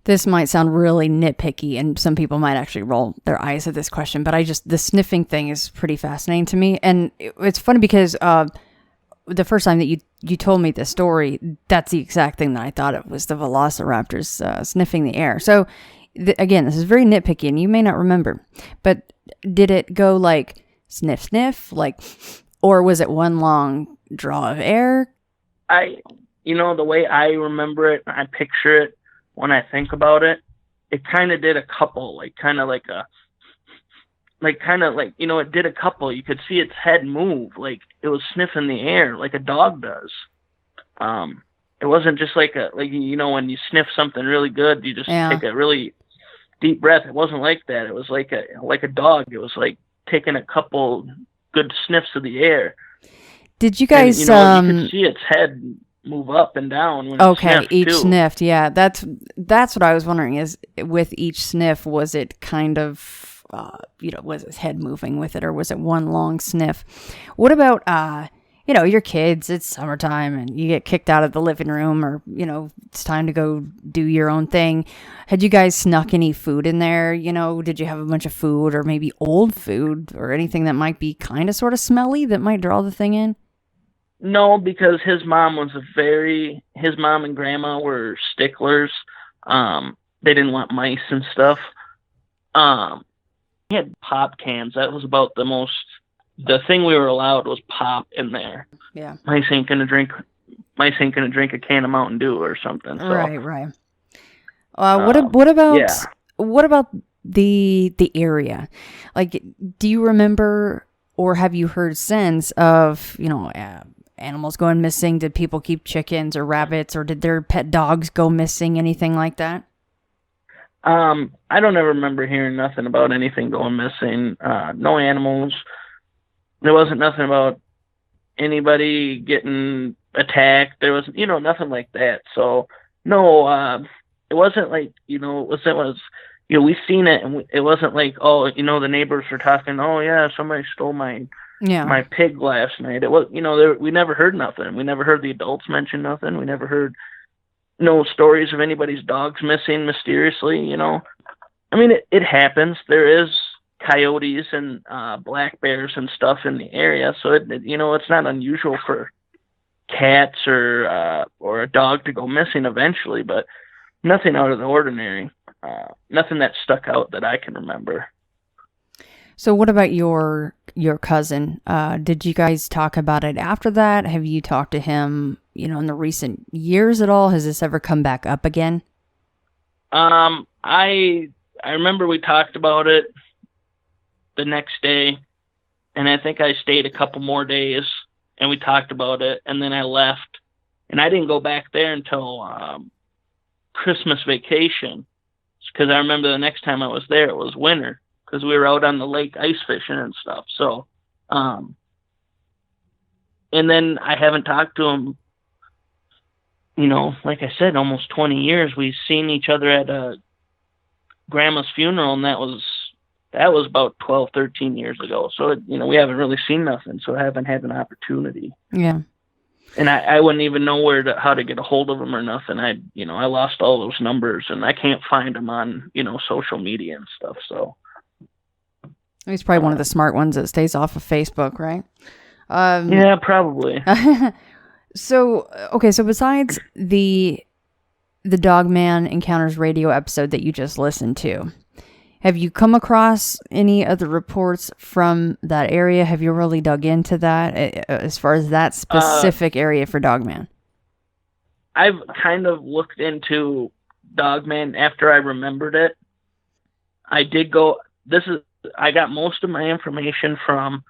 This might sound really nitpicky, and some people might actually roll their eyes at this question, but the sniffing thing is pretty fascinating to me. And it's funny because the first time that you told me this story, that's the exact thing that I thought it was, the velociraptors sniffing the air. So again, this is very nitpicky, and you may not remember, but did it go like sniff, sniff, or was it one long draw of air? The way I remember it, I picture it, when I think about it, it kind of did a couple, it did a couple. You could see its head move, like it was sniffing the air, like a dog does. It wasn't just when you sniff something really good, you just take a really deep breath. It wasn't like that. It was like a dog. It was like taking a couple good sniffs of the air. Did you guys? You could see its head move up and down when it sniffed, each too. sniffed, yeah. That's what I was wondering, is with each sniff, was it kind of was its head moving with it, or was it one long sniff? What about your kids, it's summertime and you get kicked out of the living room, or it's time to go do your own thing. Had you guys snuck any food in there? Did you have a bunch of food, or maybe old food, or anything that might be kind of sort of smelly that might draw the thing in? No, because his mom and grandma were sticklers. They didn't want mice and stuff. He had pop cans. That was about the thing we were allowed was pop in there. Yeah. Mice ain't gonna drink a can of Mountain Dew or something. So. Right. What about the area? Do you remember, or have you heard since of, animals going missing? Did people keep chickens or rabbits, or did their pet dogs go missing? Anything like that? I don't ever remember hearing nothing about anything going missing. No animals. There wasn't nothing about anybody getting attacked. There was, nothing like that. So no, it wasn't like, we seen it, and it wasn't like, the neighbors were talking, oh yeah, somebody stole my pig last night. It was, we never heard nothing. We never heard the adults mention nothing. We never heard no stories of anybody's dogs missing mysteriously. I mean, it happens. There is coyotes and black bears and stuff in the area, so it's not unusual for cats or a dog to go missing eventually, but nothing out of the ordinary. Nothing that stuck out that I can remember. So what about your cousin? Did you guys talk about it after that? Have you talked to him, in the recent years at all? Has this ever come back up again? I remember we talked about it the next day, and I think I stayed a couple more days, and we talked about it, and then I left, and I didn't go back there until Christmas vacation, because I remember the next time I was there, it was winter, because we were out on the lake ice fishing and stuff. So, and then I haven't talked to him, like I said, almost 20 years. We've seen each other at grandma's funeral, and that that was about 12, 13 years ago. So, we haven't really seen nothing, so I haven't had an opportunity. Yeah. And I wouldn't even know how to get a hold of them or nothing. I lost all those numbers, and I can't find them on, social media and stuff. So he's probably one of the smart ones that stays off of Facebook, right? Yeah, probably. So besides the Dogman Encounters radio episode that you just listened to, have you come across any other reports from that area? Have you really dug into that as far as that specific area for Dogman? I've kind of looked into Dogman after I remembered it. I did go. I got most of my information from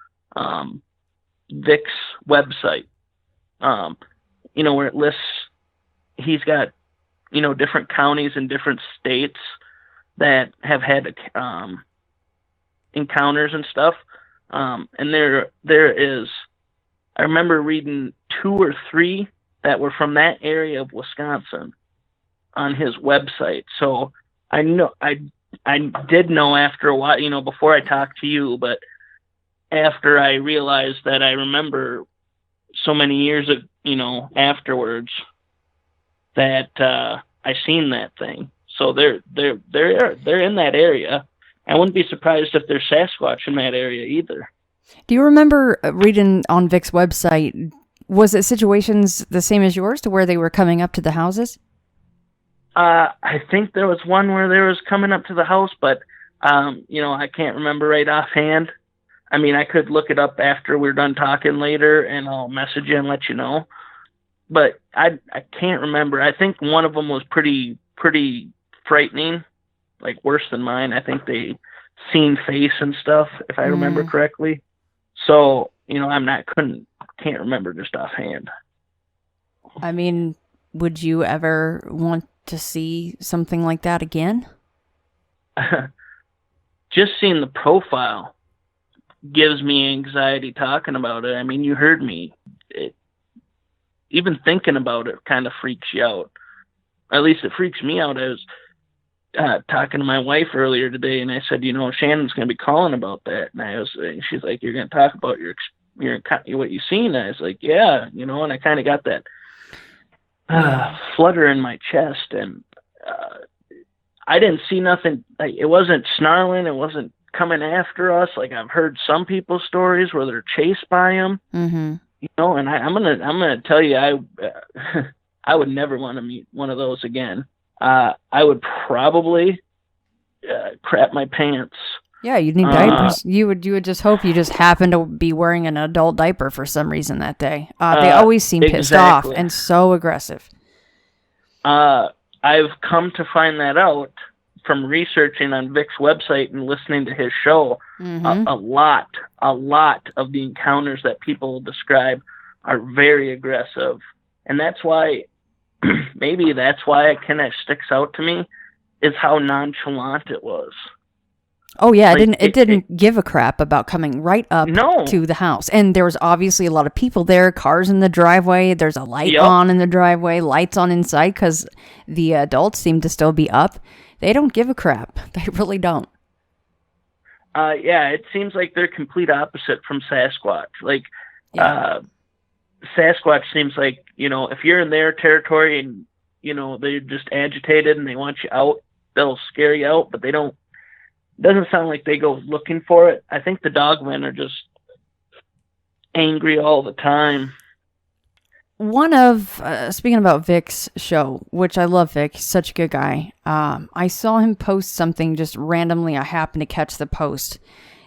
Vic's website. Where it lists. He's got different counties in different states that have had encounters and stuff. And there is, I remember reading 2 or 3 that were from that area of Wisconsin on his website. So I did know after a while, before I talked to you, but after I realized that I remember so many years, afterwards that I seen that thing. So they're in that area. I wouldn't be surprised if there's Sasquatch in that area either. Do you remember reading on Vic's website, was it situations the same as yours to where they were coming up to the houses? I think there was one where they was coming up to the house, but I can't remember right offhand. I mean, I could look it up after we're done talking later, and I'll message you and let you know. But I can't remember. I think one of them was pretty frightening, like worse than mine. I think they seen face and stuff, if I remember correctly. So, can't remember just offhand. I mean, would you ever want to see something like that again? Just seeing the profile gives me anxiety talking about it. I mean, you heard me. Even thinking about it kind of freaks you out. At least it freaks me out. I was talking to my wife earlier today, and I said, Shannon's going to be calling about that. And she's like, "You're going to talk about your what you seen?" And I was like, "Yeah," and I kind of got that flutter in my chest, and I didn't see nothing. Like, it wasn't snarling. It wasn't coming after us. Like, I've heard some people's stories where they're chased by them. Mm-hmm. And I'm gonna tell you, I would never want to meet one of those again. I would probably crap my pants. Yeah, you'd need diapers. You would just hope you just happened to be wearing an adult diaper for some reason that day. They always seem pissed off and so aggressive. I've come to find that out from researching on Vic's website and listening to his show. Mm-hmm. A lot of the encounters that people describe are very aggressive. And that's why, maybe that's why it kind of sticks out to me, is how nonchalant it was. Oh yeah, it didn't give a crap about coming right up to the house. And there was obviously a lot of people there, cars in the driveway, there's a light on in the driveway, lights on inside, because the adults seem to still be up. They don't give a crap. They really don't. Yeah, it seems like they're complete opposite from Sasquatch. Like, Sasquatch seems like, if you're in their territory and, they're just agitated and they want you out, they'll scare you out, but they don't. Doesn't sound like they go looking for it. I think the Dogmen are just angry all the time. One of, speaking about Vic's show, which I love Vic, he's such a good guy. I saw him post something just randomly. I happened to catch the post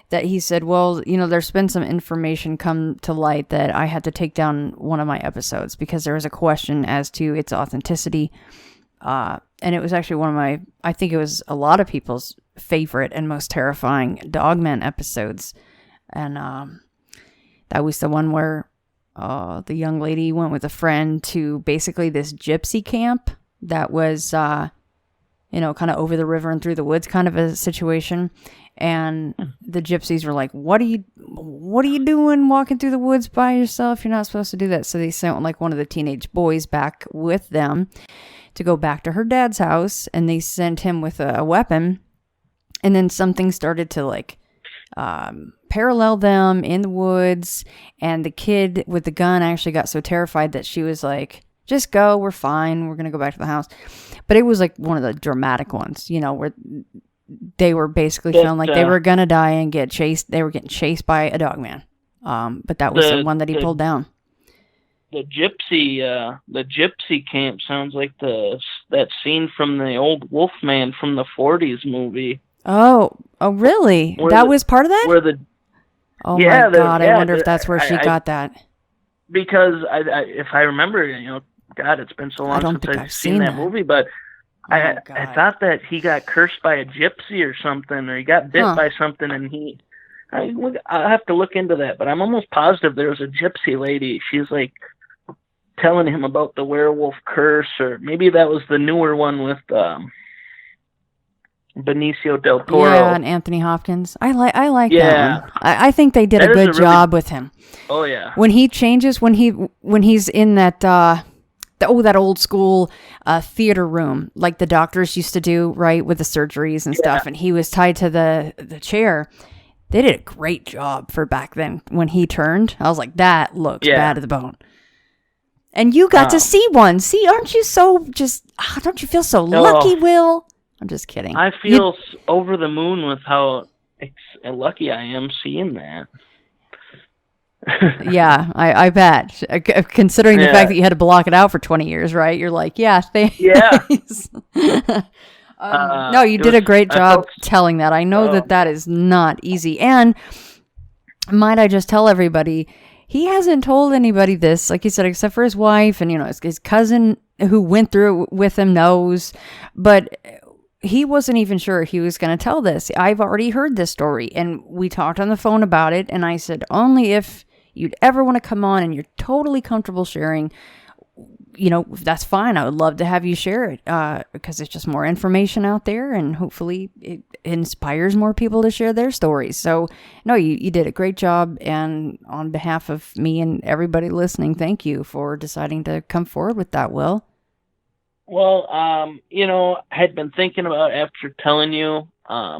that he said, well, there's been some information come to light that I had to take down one of my episodes because there was a question as to its authenticity. And it was actually I think it was a lot of people's favorite and most terrifying Dogman episodes. And that was the one where the young lady went with a friend to basically this gypsy camp that was, kind of over the river and through the woods kind of a situation. And the gypsies were like, what are you doing walking through the woods by yourself? You're not supposed to do that. So they sent like one of the teenage boys back with them to go back to her dad's house. And they sent him with a weapon. And then something started to like parallel them in the woods. And the kid with the gun actually got so terrified that she was like, just go, we're fine. We're going to go back to the house. But it was like one of the dramatic ones, you know, where they were basically feeling like they were going to die and get chased. They were getting chased by a dogman. But that was the one that he pulled down. The gypsy camp sounds like that scene from the old Wolfman from the 40s movie. Oh, really? That was part of that? Oh my God, I wonder if that's where she got that. Because if I remember, you know, God, it's been so long since I've seen that movie, but I thought that he got cursed by a gypsy or something, or he got bit by something, and I'll have to look into that, but I'm almost positive there was a gypsy lady. She's like telling him about the werewolf curse, or maybe that was the newer one with Benicio del Toro. Yeah, and Anthony Hopkins. I like that one. I think they did a good job with him. Oh yeah. When he changes, when he's in that that old school theater room, like the doctors used to do, right, with the surgeries and stuff, and he was tied to the chair. They did a great job for back then. When he turned, I was like, that looks bad to the bone. And you got to see one. See, aren't you so don't you feel so lucky, Will? I'm just kidding. I feel over the moon with how lucky I am seeing that. Yeah, I bet. Considering the fact that you had to block it out for 20 years, right? You're like, thanks. Yeah. No, you did a great job telling that. I know that is not easy. And might I just tell everybody, he hasn't told anybody this, like you said, except for his wife, and, you know, his cousin who went through it with him knows, but he wasn't even sure he was going to tell this. I've already heard this story, and we talked on the phone about it, and I said, only if you'd ever want to come on and you're totally comfortable sharing, you know, that's fine. I would love to have you share it because it's just more information out there, and hopefully it inspires more people to share their stories. So, no, you did a great job, and on behalf of me and everybody listening, thank you for deciding to come forward with that, Will. Well, you know, I had been thinking about after telling you, I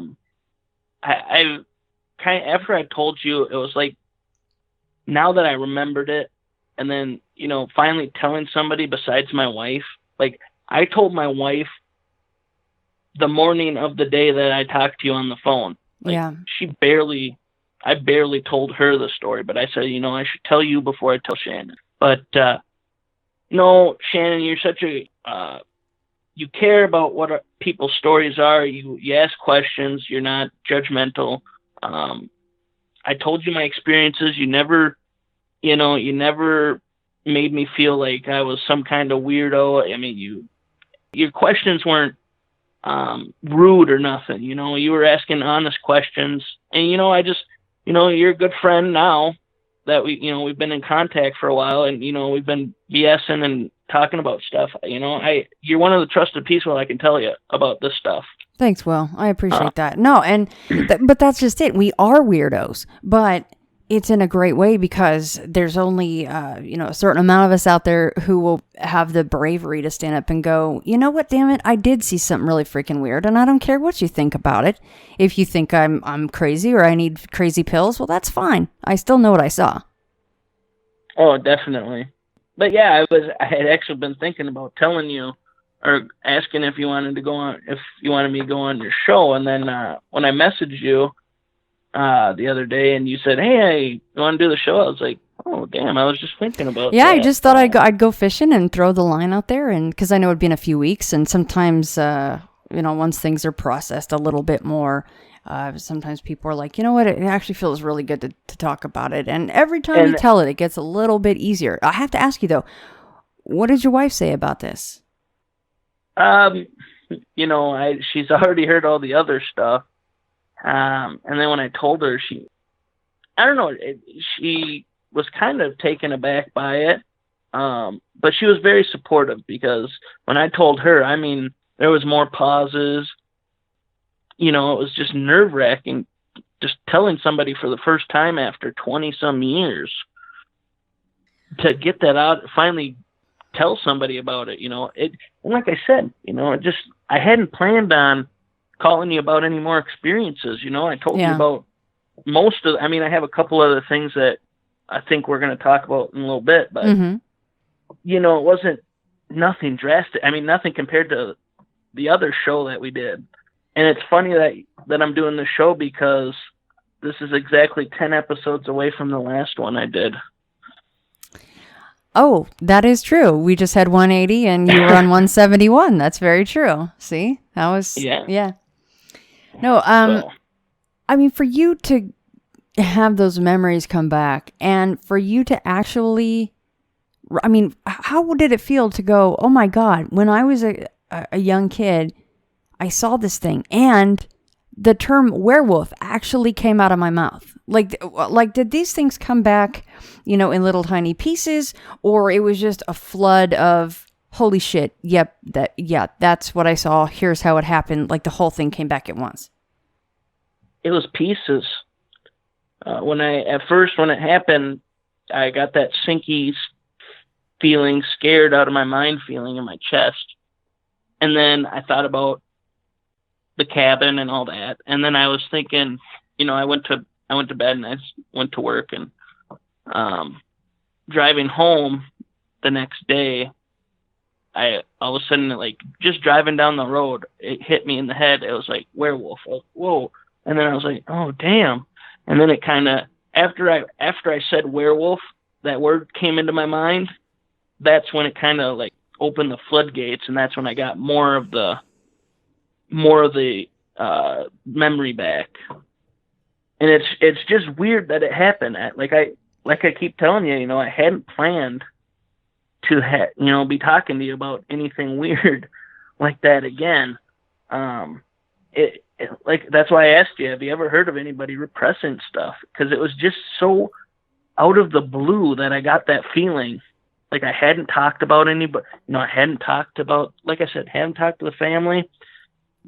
kind of, after I told you, it was like, now that I remembered it, and then, you know, finally telling somebody besides my wife, like, I told my wife the morning of the day that I talked to you on the phone. Like, I barely told her the story, but I said, you know, I should tell you before I tell Shannon. But, no, Shannon, you're such a, you care about what people's stories are. You ask questions. You're not judgmental. I told you my experiences. You never made me feel like I was some kind of weirdo. I mean, your questions weren't rude or nothing. You know, you were asking honest questions, and, you know, I just, you know, you're a good friend now that we've been in contact for a while, and, you know, we've been BSing and talking about stuff. You know, you're one of the trusted people I can tell you about this stuff. Thanks, Will. I appreciate that. No, but that's just it. We are weirdos, but it's in a great way because there's only, a certain amount of us out there who will have the bravery to stand up and go, you know what, damn it, I did see something really freaking weird, and I don't care what you think about it. If you think I'm crazy or I need crazy pills, well, that's fine. I still know what I saw. Oh, definitely. But yeah, I had actually been thinking about telling you or asking if you wanted me to go on your show, and then when I messaged you the other day, and you said, "Hey, you want to do the show?" I was like, "Oh, damn!" I was just thinking about. Yeah, that. I just thought I'd go fishing and throw the line out there, and because I know it'd be in a few weeks, and sometimes once things are processed a little bit more, sometimes people are like, you know what, it actually feels really good to talk about it, and every time you tell it, it gets a little bit easier. I have to ask you though, what did your wife say about this? She's already heard all the other stuff. And then when I told her, she was kind of taken aback by it. But she was very supportive because when I told her, I mean, there was more pauses. You know, it was just nerve-wracking just telling somebody for the first time after 20-some years to get that out, finally tell somebody about it, you know. And like I said, you know, I hadn't planned on calling you about any more experiences. You know, I told you Yeah. about most of. I mean, I have a couple other things that I think we're going to talk about in a little bit, but Mm-hmm. you know, it wasn't nothing drastic. I mean, nothing compared to the other show that we did. And it's funny that I'm doing this show because this is exactly 10 episodes away from the last one I did. Oh, that is true. We just had 180 and you were on 171. That's very true. See? That was, yeah. No, So, I mean, for you to have those memories come back and for you to actually, I mean, how did it feel to go, oh my God, when I was a young kid, I saw this thing and the term werewolf actually came out of my mouth. Like, did these things come back, you know, in little tiny pieces, or it was just a flood of holy shit? Yep, that's what I saw. Here's how it happened. Like the whole thing came back at once. it was pieces. When it happened, I got that sinky feeling, scared out of my mind feeling in my chest. And then I thought about the cabin and all that. And then I was thinking, you know, I went to bed and I went to work, and driving home the next day, I all of a sudden, like, just driving down the road, it hit me in the head. It was like werewolf. I was, whoa. And then I was like, oh damn. And then it kind of, after I said werewolf, that word came into my mind. That's when it kind of like opened the floodgates, and that's when I got more of the memory back. And it's just weird that it happened. Like I keep telling you, you know, I hadn't planned to be talking to you about anything weird like that again. Like, that's why I asked you, have you ever heard of anybody repressing stuff? Because it was just so out of the blue that I got that feeling. Like, I hadn't talked about anybody, you know, hadn't talked to the family,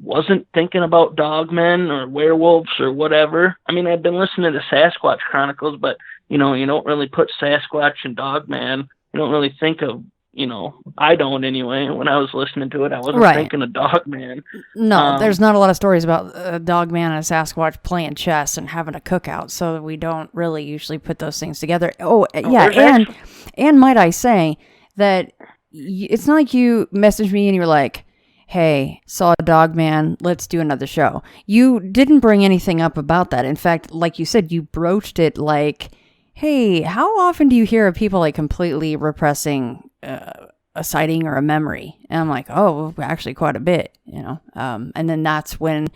wasn't thinking about dogmen or werewolves or whatever. I mean, I'd been listening to Sasquatch Chronicles, but, you know, you don't really put Sasquatch and Dogman. You don't really think of, you know, I don't anyway. When I was listening to it, I wasn't thinking of Dogman. No, there's not a lot of stories about a Dogman and a Sasquatch playing chess and having a cookout, so we don't really usually put those things together. And might I say that it's not like you messaged me and you were like, hey, saw a Dogman, let's do another show. You didn't bring anything up about that. In fact, like you said, you broached it like, hey, how often do you hear of people like completely repressing a sighting or a memory? And I'm like, oh, actually quite a bit, you know. And then that's when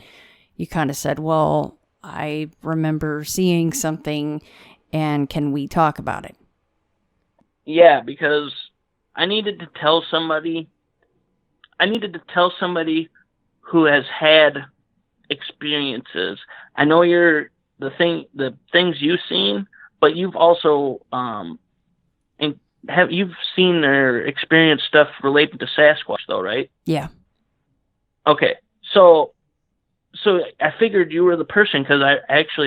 you kind of said, well, I remember seeing something, and can we talk about it? Yeah, because I needed to tell somebody who has had experiences. I know the things you've seen, but you've also you've seen or experienced stuff related to Sasquatch, though, right? Yeah. Okay, so I figured you were the person, because I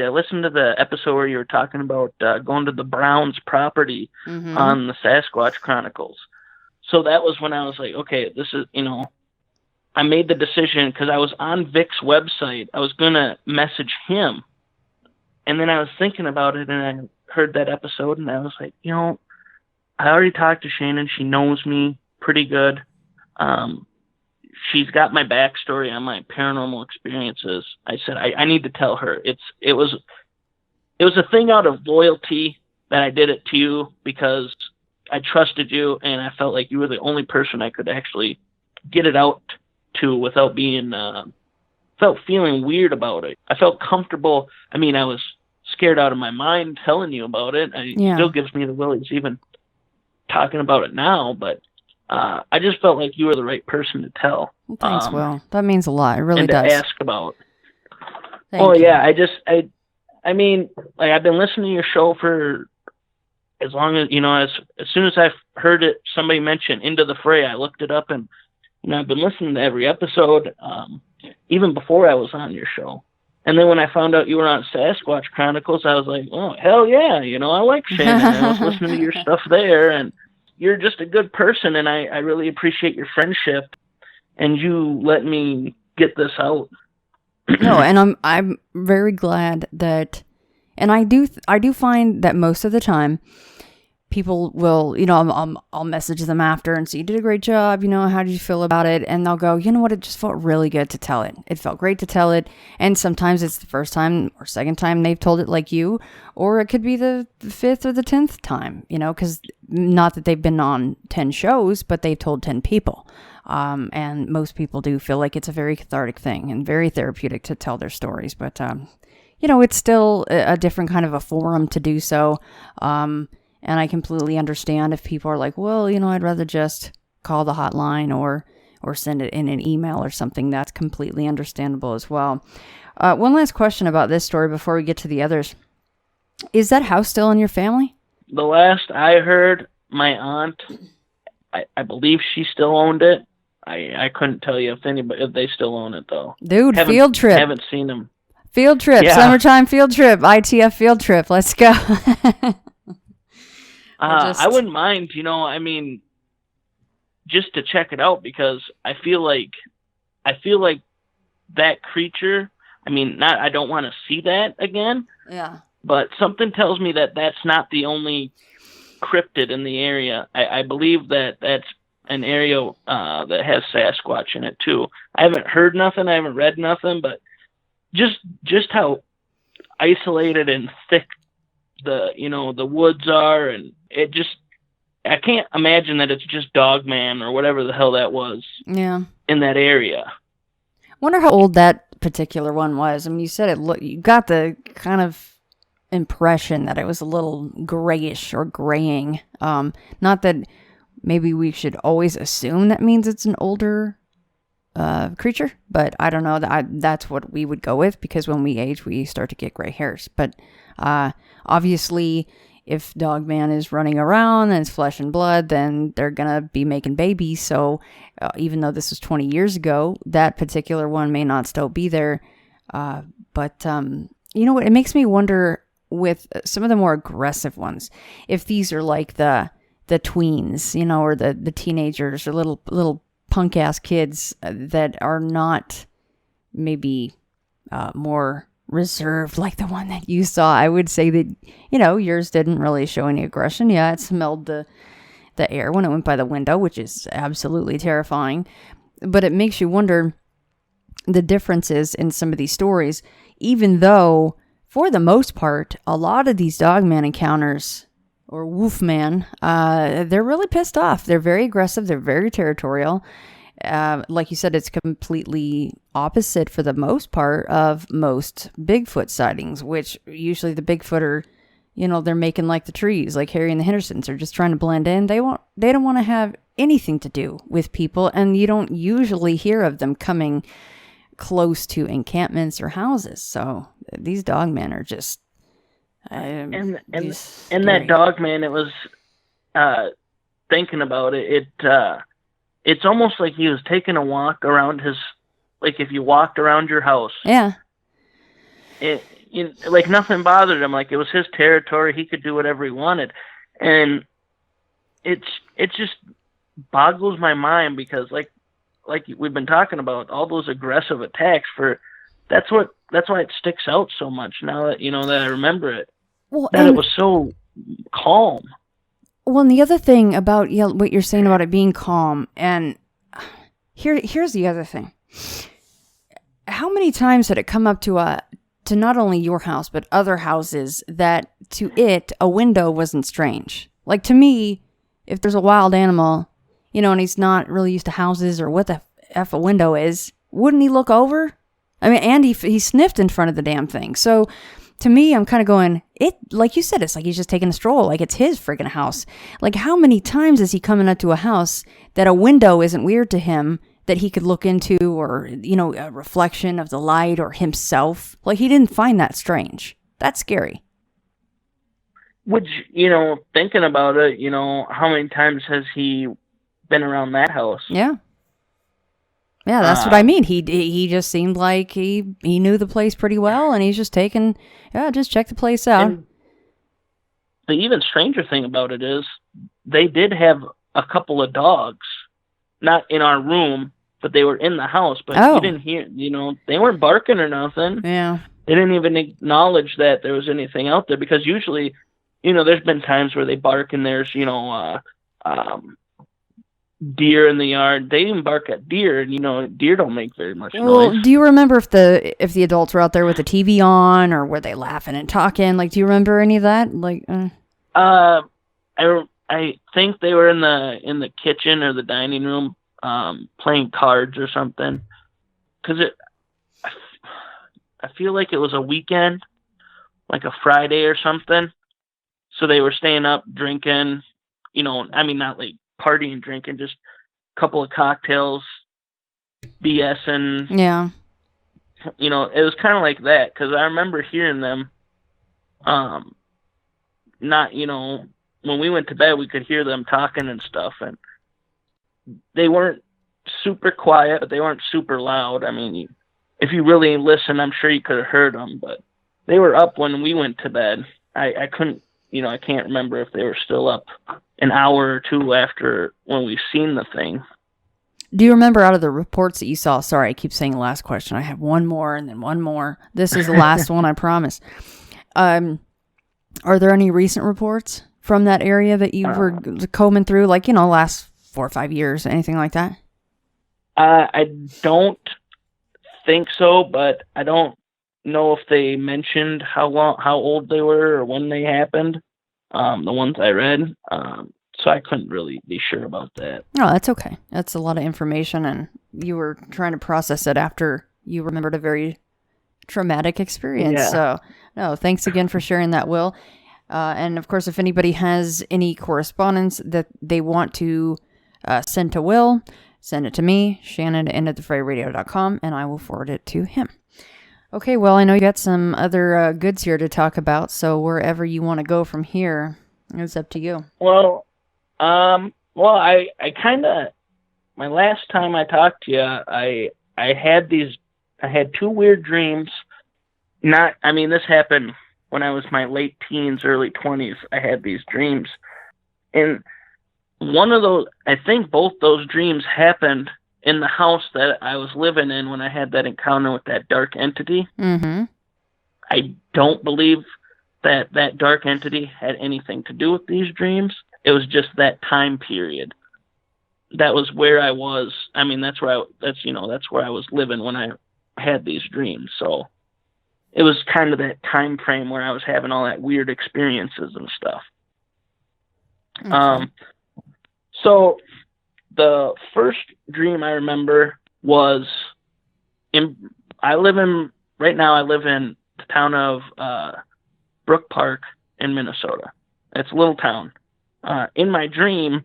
listened to the episode where you were talking about going to the Browns property on the Sasquatch Chronicles. So that was when I was like, okay, this is, you know, I made the decision because I was on Vic's website. I was going to message him. And then I was thinking about it, and I heard that episode, and I was like, you know, I already talked to Shannon. She knows me pretty good. She's got my backstory on my paranormal experiences. I said, I need to tell her. It was a thing out of loyalty that I did it to you, because I trusted you, and I felt like you were the only person I could actually get it out to without being felt feeling weird about it. I felt comfortable. I mean, I was scared out of my mind telling you about it. It still gives me the willies even talking about it now, but I just felt like you were the right person to tell. Thanks, Will. That means a lot. It really and does. To ask about. Thank you. Yeah, I mean, like, I've been listening to your show for as long as, you know, as soon as I've heard it, somebody mention Into the Fray, I looked it up, and, you know, I've been listening to every episode, even before I was on your show. And then when I found out you were on Sasquatch Chronicles, I was like, oh, hell yeah, you know, I like Shannon. And I was listening to your stuff there, and you're just a good person, and I really appreciate your friendship and you let me get this out. No, and I'm very glad that, and I do find that most of the time, people will, I'll message them after and say, you did a great job, how did you feel about it? And they'll go, you know what, it just felt really good to tell it. It felt great to tell it. And sometimes it's the first time or second time they've told it like you, or it could be the fifth or the 10th time, because not that they've been on 10 shows, but they've told 10 people. And most people do feel like it's a very cathartic thing and very therapeutic to tell their stories. But, it's still a different kind of a forum to do so. And I completely understand if people are like, well, I'd rather just call the hotline or send it in an email or something. That's completely understandable as well. One last question about this story before we get to the others. Is that house still in your family? The last I heard, my aunt, I believe she still owned it. I couldn't tell you if they still own it, though. Dude, field trip. Haven't seen them. Field trip, yeah. Summertime field trip, ITF field trip. Let's go. I wouldn't mind, just to check it out, because I feel like that creature, I don't want to see that again. Yeah. But something tells me that that's not the only cryptid in the area. I believe that that's an area that has Sasquatch in it too. I haven't heard nothing, I haven't read nothing, but just how isolated and thick the woods are, and I can't imagine that it's just Dogman or whatever the hell that was. Yeah. In that area. Wonder how old that particular one was. You said you got the kind of impression that it was a little grayish or graying. Not that maybe we should always assume that means it's an older creature, but I don't know. That's what we would go with, because when we age, we start to get gray hairs. But obviously, if Dogman is running around and it's flesh and blood, then they're gonna be making babies. So even though this was 20 years ago, that particular one may not still be there. But you know what? It makes me wonder with some of the more aggressive ones, if these are like the tweens, or the teenagers or little punk ass kids that are not maybe more reserved like the one that you saw. I would say that, yours didn't really show any aggression. Yeah, it smelled the air when it went by the window, which is absolutely terrifying. But it makes you wonder the differences in some of these stories, even though, for the most part, a lot of these Dogman encounters, or Wolfman, they're really pissed off. They're very aggressive. They're very territorial. Like you said, it's completely opposite for the most part of most Bigfoot sightings, which usually the Bigfoot are, they're making like the trees, like Harry and the Hendersons are just trying to blend in. They don't want to have anything to do with people, and you don't usually hear of them coming close to encampments or houses. So these Dogmen are just and that Dogman, it was thinking about it, it's almost like he was taking a walk around like if you walked around your house. Yeah. Like nothing bothered him. Like it was his territory. He could do whatever he wanted. And it just boggles my mind, because like we've been talking about, all those aggressive attacks, that's why it sticks out so much now that, that I remember it. Well, that it was so calm. Well, and the other thing about what you're saying about it being calm, and here's the other thing. How many times had it come up to not only your house, but other houses, that to it, a window wasn't strange? Like, to me, if there's a wild animal, and he's not really used to houses or what the F a window is, wouldn't he look over? And he sniffed in front of the damn thing. So to me, I'm kind of going, like you said, it's like he's just taking a stroll, like it's his friggin' house. Like, how many times is he coming up to a house that a window isn't weird to him, that he could look into, or, a reflection of the light, or himself? Like, he didn't find that strange. That's scary. Which, thinking about it, how many times has he been around that house? Yeah. Yeah, that's what I mean. He just seemed like he knew the place pretty well, and he's just just check the place out. And the even stranger thing about it is, they did have a couple of dogs, not in our room, but they were in the house, but you didn't hear, they weren't barking or nothing. Yeah. They didn't even acknowledge that there was anything out there, because usually, there's been times where they bark and there's, deer in the yard. They didn't bark at deer, and deer don't make very much noise. Do you remember if the adults were out there with the TV on, or were they laughing and talking? Like, do you remember any of that? Like, I think they were in the kitchen or the dining room, playing cards or something. Because I feel like it was a weekend, like a Friday or something. So they were staying up drinking, not like partying, drinking, just a couple of cocktails, BSing. Yeah. It was kind of like that, because I remember hearing them, not, when we went to bed, we could hear them talking and stuff, and they weren't super quiet, but they weren't super loud. I mean, if you really listen, I'm sure you could have heard them, but they were up when we went to bed. I couldn't, I can't remember if they were still up an hour or two after when we seen the thing. Do you remember out of the reports that you saw? Sorry, I keep saying last question. I have one more and then one more. This is the last one, I promise. Are there any recent reports from that area that you were combing through, like, last 4 or 5 years, anything like that? I don't think so, but I don't know if they mentioned how old they were or when they happened. The ones I read, so I couldn't really be sure about that. Oh, that's okay. That's a lot of information, and you were trying to process it after you remembered a very traumatic experience. Yeah. So, no, thanks again for sharing that, Will. And of course, if anybody has any correspondence that they want to send to Will, send it to me, Shannon@thefrayradio.com, and I will forward it to him. Okay, well, I know you got some other goods here to talk about, so wherever you want to go from here, it's up to you. Well, I kind of, my last time I talked to you, I had 2 weird dreams. This happened when I was my late teens, early 20s. I had these dreams, and one of those, I think both those dreams happened in the house that I was living in when I had that encounter with that dark entity. Mm-hmm. I don't believe that dark entity had anything to do with these dreams. It was just that time period. That was where I was. That's where I was living when I had these dreams. So it was kind of that time frame where I was having all that weird experiences and stuff. Okay. So the first dream I remember was I live in the town of Brook Park in Minnesota. It's a little town. In my dream,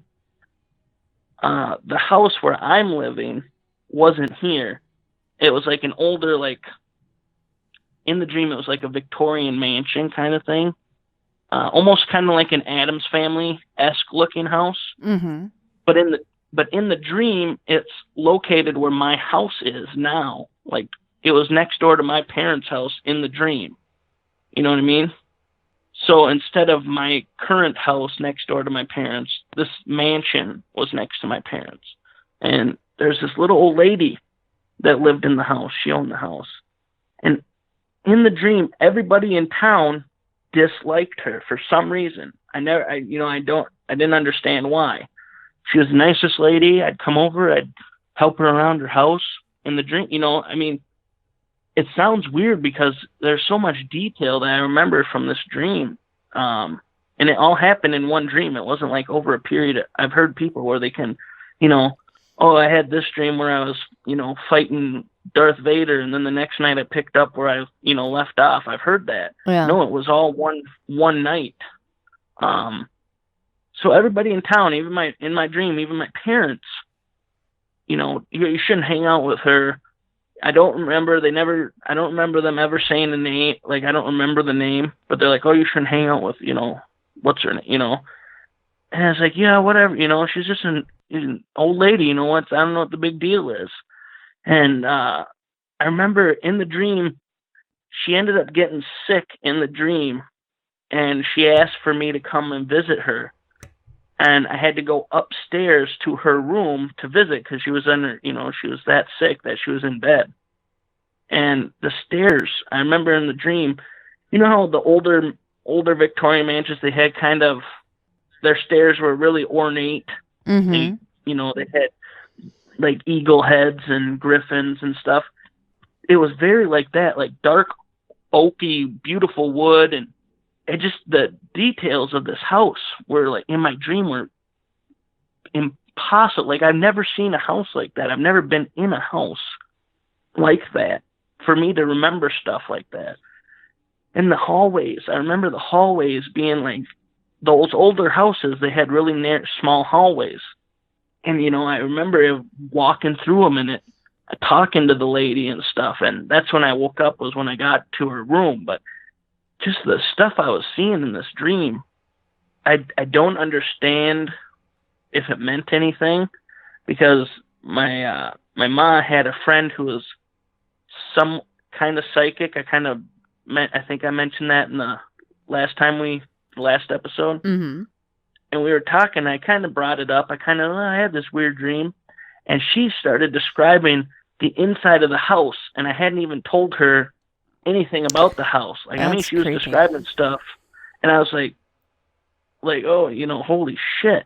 the house where I'm living wasn't here. It was like an older, in the dream, it was like a Victorian mansion kind of thing. Almost kind of like an Addams Family-esque looking house. Mm-hmm. But in the dream, it's located where my house is now. Like, it was next door to my parents' house in the dream. You know what I mean? So instead of my current house next door to my parents, this mansion was next to my parents. And there's this little old lady that lived in the house. She owned the house. And in the dream, everybody in town disliked her for some reason. I didn't understand why. She was the nicest lady. I'd come over, I'd help her around her house in the dream. It sounds weird because there's so much detail that I remember from this dream. And it all happened in one dream. It wasn't like over a period. I've heard people where they can, I had this dream where I was, fighting Darth Vader, and then the next night I picked up where I, left off. I've heard that. Yeah. No, it was all one night. So everybody in town, in my dream, even my parents, you shouldn't hang out with her. I don't remember them ever saying the name. Like, I don't remember the name, but they're like, oh, you shouldn't hang out with, what's her name, And I was like, yeah, whatever, she's just an old lady, I don't know what the big deal is. And I remember in the dream, she ended up getting sick in the dream, and she asked for me to come and visit her. and I had to go upstairs to her room to visit because she was she was that sick that she was in bed. And the stairs, I remember in the dream, you know how the older Victorian mansions, they had kind of, their stairs were really ornate. Mm-hmm. They had like eagle heads and griffins and stuff. It was very like that, like dark, oaky, beautiful wood, and just the details of this house were like in my dream were impossible. Like I've never seen a house like that. I've never been in a house like that for me to remember stuff like that. And the hallways, I remember the hallways being like those older houses. They had really small hallways, and I remember walking through them and talking to the lady and stuff. And that's when I woke up, was when I got to her room. But just the stuff I was seeing in this dream, I don't understand if it meant anything, because my ma had a friend who was some kind of psychic. I think I mentioned that in the last episode. Mm-hmm. And we were talking, I kind of brought it up. I had this weird dream, and she started describing the inside of the house, and I hadn't even told her anything about the house. She was describing stuff, and I was like, oh, holy shit,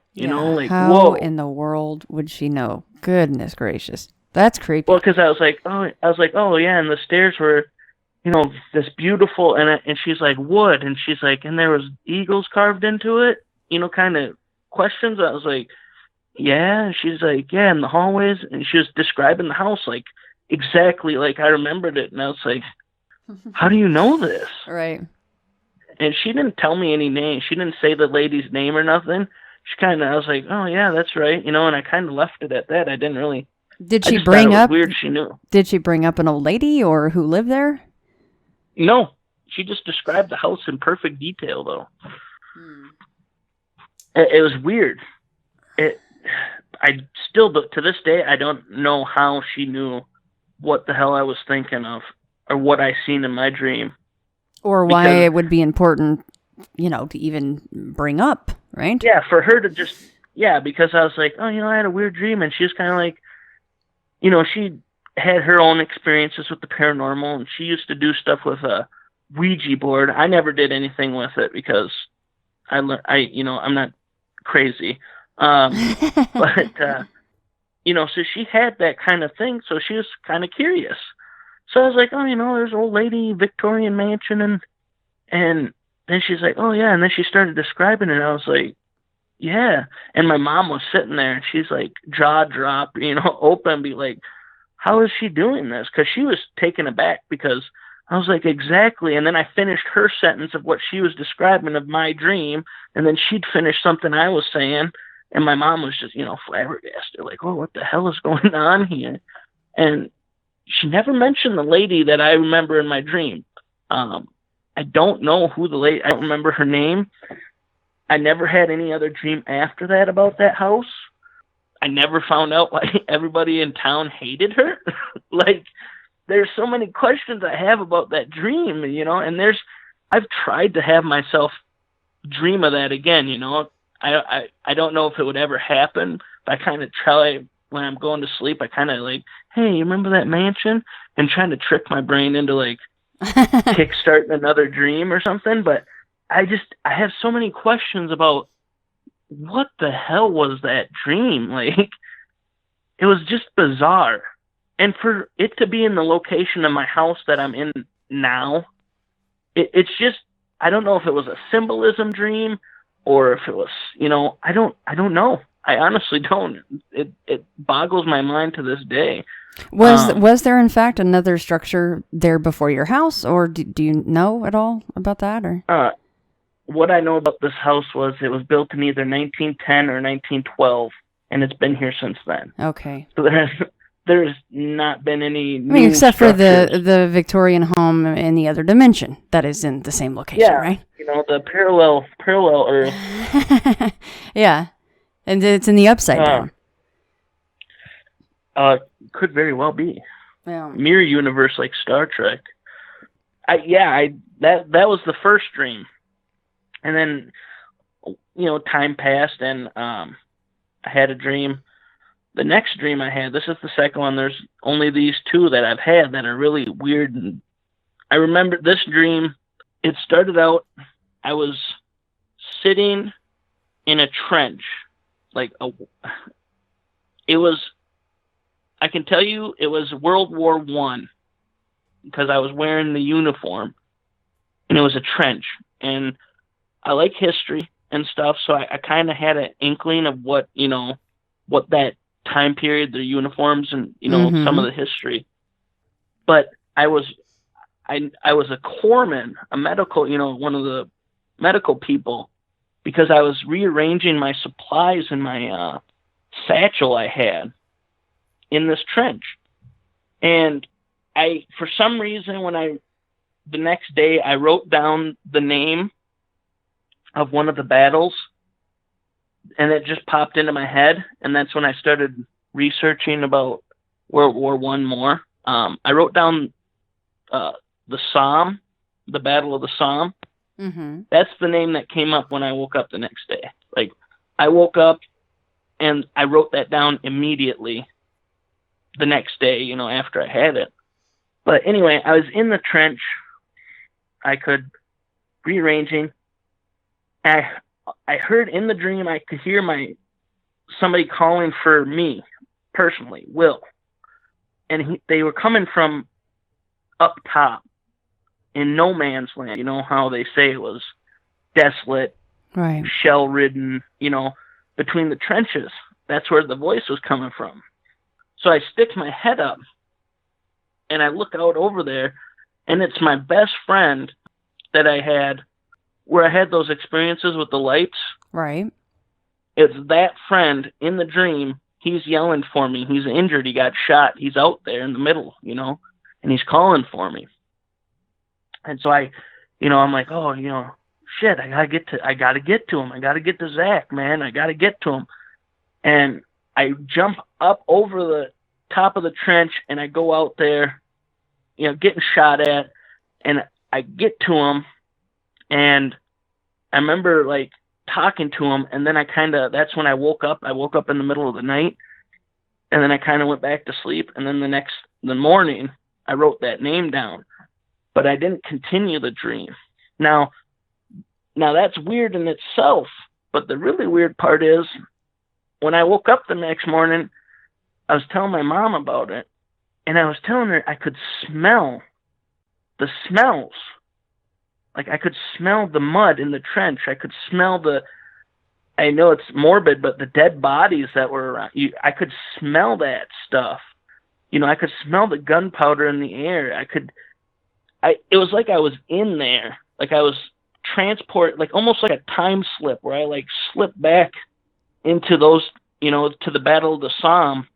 how whoa. in the world would she know? Goodness gracious, that's creepy. Well, because I was like, oh yeah, and the stairs were, this beautiful, and she's like, wood, and she's like, and there was eagles carved into it, kind of questions. I was like, yeah, and she's like, yeah, in the hallways, and she was describing the house like exactly like I remembered it, and I was like, how do you know this? Right. And she didn't tell me any name. She didn't say the lady's name or nothing. I was like, oh yeah, that's right, and I kind of left it at that. I didn't really. Did she bring up? Weird, she knew. Did she bring up an old lady or who lived there? No, she just described the house in perfect detail, though. It was weird. I still, to this day, I don't know how she knew what the hell I was thinking of or what I seen in my dream. Or why it would be important, to even bring up, right? Yeah, for her to just, because I was like, oh, I had a weird dream, and she was kind of like, she had her own experiences with the paranormal, and she used to do stuff with a Ouija board. I never did anything with it because I'm not crazy. But, so she had that kind of thing, so she was kind of curious. So I was like, oh, there's an old lady, Victorian mansion, and then she's like, oh, yeah, and then she started describing it, and I was like, yeah, and my mom was sitting there, and she's like, jaw drop, open, be like, how is she doing this? Because she was taken aback, because I was like, exactly, and then I finished her sentence of what she was describing of my dream, and then she'd finish something I was saying, and my mom was just, flabbergasted, like, oh, what the hell is going on here? And she never mentioned the lady that I remember in my dream. I don't know who the lady, I don't remember her name. I never had any other dream after that about that house. I never found out why everybody in town hated her. Like, there's so many questions I have about that dream, and I've tried to have myself dream of that again, I don't know if it would ever happen, but I kind of try when I'm going to sleep. I kind of like, hey, you remember that mansion? And trying to trick my brain into like kickstarting another dream or something. But I have so many questions about what the hell was that dream? Like, it was just bizarre. And for it to be in the location of my house that I'm in now, it's just, I don't know if it was a symbolism dream or if it was, I don't know. I honestly don't. It boggles my mind to this day. Was there in fact another structure there before your house, or do you know at all about that? Or what I know about this house was it was built in either 1910 or 1912, and it's been here since then. Okay. So there's not been any except for the Victorian home in the other dimension that is in the same location, right? The parallel Earth. Yeah. And it's in the upside down. Could very well be. Yeah. Mirror universe like Star Trek. That was the first dream. And then time passed, and I had a dream. The next dream I had, this is the second one. There's only these two that I've had that are really weird. And I remember this dream. It started out, I was sitting in a trench, I can tell you it was World War I, because I was wearing the uniform, and it was a trench. And I like history and stuff, so I kind of had an inkling of what that time period, their uniforms, and some of the history. But I was a corpsman, a medical, one of the medical people, because I was rearranging my supplies in my satchel I had in this trench. And for some reason, the next day, I wrote down the name of one of the battles, and it just popped into my head. And that's when I started researching about World War I more. I wrote down the Somme, the Battle of the Somme. Mm-hmm. That's the name that came up when I woke up the next day. Like, I woke up and I wrote that down immediately the next day, after I had it. But anyway, I was in the trench. I could rearranging. I heard in the dream, I could hear somebody calling for me personally, Will. And they were coming from up top in no man's land. You know how they say it was desolate, right, shell-ridden, between the trenches. That's where the voice was coming from. So I stick my head up, and I look out over there, and it's my best friend that I had, where I had those experiences with the lights. Right. It's that friend in the dream. He's yelling for me. He's injured. He got shot. He's out there in the middle, and he's calling for me. And so I'm like, oh, shit, I gotta get to him. I gotta get to Zach, man. I gotta get to him. And I jump up over the top of the trench, and I go out there, getting shot at, and I get to him, and I remember talking to him, and then that's when I woke up. I woke up in the middle of the night, and then I kind of went back to sleep, and then the morning, I wrote that name down, but I didn't continue the dream. Now that's weird in itself, but the really weird part is, when I woke up the next morning, I was telling my mom about it, and I was telling her I could smell the smells. I could smell the mud in the trench. I could smell I know it's morbid, but the dead bodies that were around. I could smell that stuff. I could smell the gunpowder in the air. It was like I was in there. Like I was transported, almost like a time slip, where I slipped back into those, to the Battle of the Somme.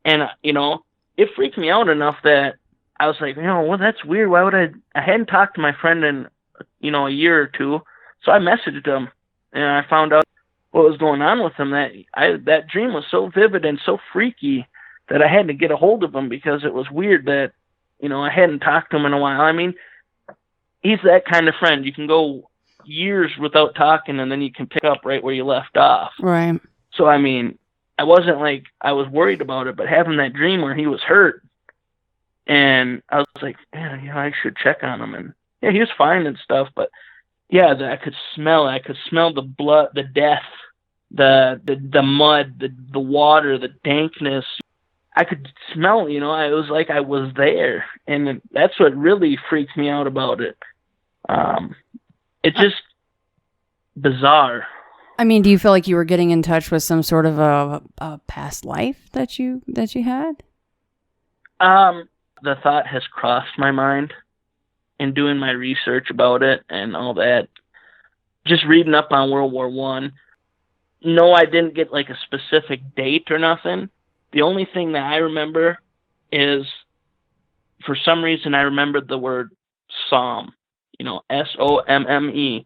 And, it freaked me out enough that I was like, well, that's weird. Why would I hadn't talked to my friend in, a year or two. So I messaged him, and I found out what was going on with him. That dream was so vivid and so freaky that I had to get a hold of him, because it was weird that, I hadn't talked to him in a while. I mean, he's that kind of friend. You can go years without talking, and then you can pick up right where you left off. Right. So, I mean, I wasn't I was worried about it, but having that dream where he was hurt, and I was like, man, I should check on him. And yeah, he was fine and stuff, but yeah, I could smell it. I could smell the blood, the death, the mud, the water, the dankness. I could smell, it was like I was there. And that's what really freaked me out about it. It's just bizarre. I mean, do you feel like you were getting in touch with some sort of a past life that you had? The thought has crossed my mind in doing my research about it and all that. Just reading up on World War I. No, I didn't get a specific date or nothing. The only thing that I remember is, for some reason, I remembered the word Somme, Somme.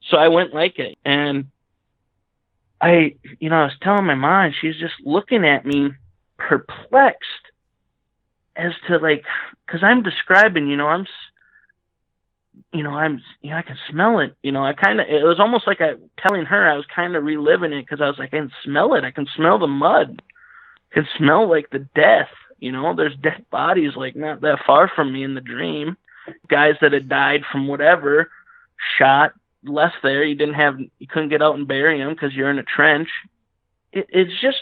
So I went like it, and I was telling my mom, she's just looking at me perplexed as to because I'm describing, I can smell it. It was almost like telling her I was kind of reliving it because I was like, I can smell it. I can smell the mud. I can smell like the death. There's dead bodies like not that far from me in the dream. Guys that had died from whatever, shot, left there. You couldn't get out and bury them because you're in a trench. It's just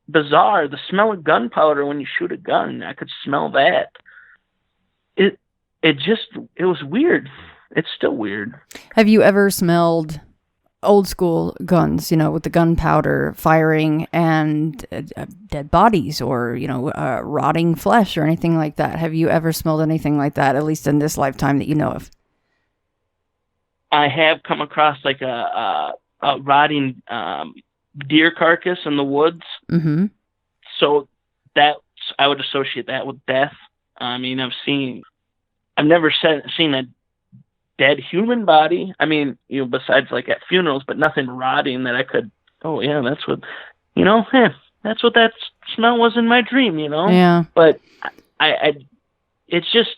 bizarre. The smell of gunpowder when you shoot a gun, I could smell that. It was weird. It's still weird. Have you ever smelled old school guns, with the gunpowder firing and dead bodies or, rotting flesh or anything like that? Have you ever smelled anything like that, at least in this lifetime that you know of? I have come across like a rotting deer carcass in the woods. Mm-hmm. So I would associate that with death. I mean, I've never seen a dead human body. I mean, besides like at funerals, but nothing rotting that I could, oh yeah, that's what, that's what that smell was in my dream, Yeah. But it's just,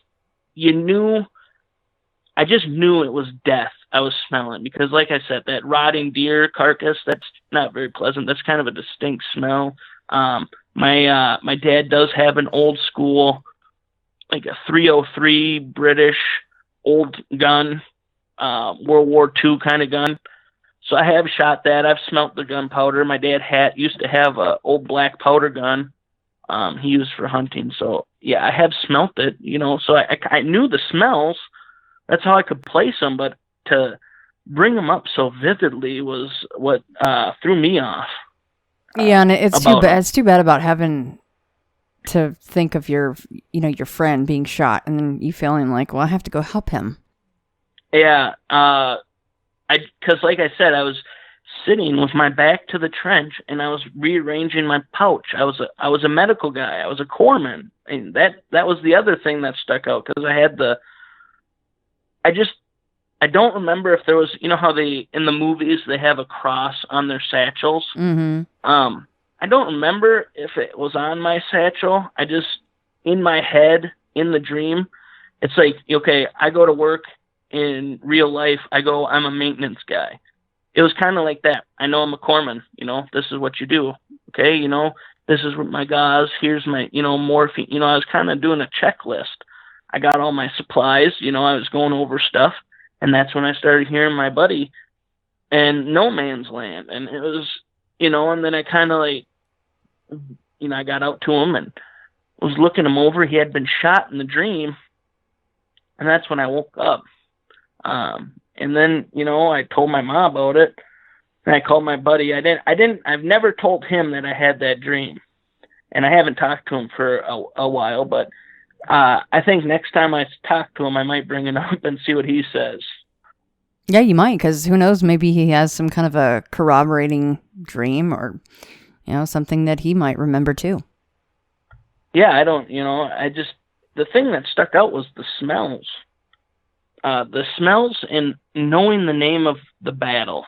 I just knew it was death I was smelling because like I said, that rotting deer carcass, that's not very pleasant. That's kind of a distinct smell. My dad does have an old school, like a 303 British old gun, World War II kind of gun. So I have shot that. I've smelt the gunpowder. My dad used to have a old black powder gun he used for hunting. So yeah, I have smelt it, so I knew the smells. That's how I could place them, but to bring them up so vividly was what threw me off. Yeah, and it's too bad. It's too bad about having to think of your friend being shot and then you feeling like, well, I have to go help him. Yeah, because like I said, I was sitting with my back to the trench and I was rearranging my pouch. I was a medical guy. I was a corpsman, and that was the other thing that stuck out because I had I don't remember if there was, how in the movies they have a cross on their satchels. Mm-hmm. I don't remember if it was on my satchel. I just, in my head, in the dream, it's like, okay, I go to work in real life. I'm a maintenance guy. It was kind of like that. I know I'm a corpsman, this is what you do. Okay. This is my gauze. Here's my, morphine. I was kind of doing a checklist. I got all my supplies, I was going over stuff. And that's when I started hearing my buddy and No Man's Land. And it was, and then I kind of like, I got out to him and was looking him over. He had been shot in the dream. And that's when I woke up. And then, I told my mom about it. And I called my buddy. I've never told him that I had that dream. And I haven't talked to him for a while, but I think next time I talk to him, I might bring it up and see what he says. Yeah, you might, because who knows, maybe he has some kind of a corroborating dream or, something that he might remember too. Yeah, I don't, the thing that stuck out was the smells. The smells and knowing the name of the battle.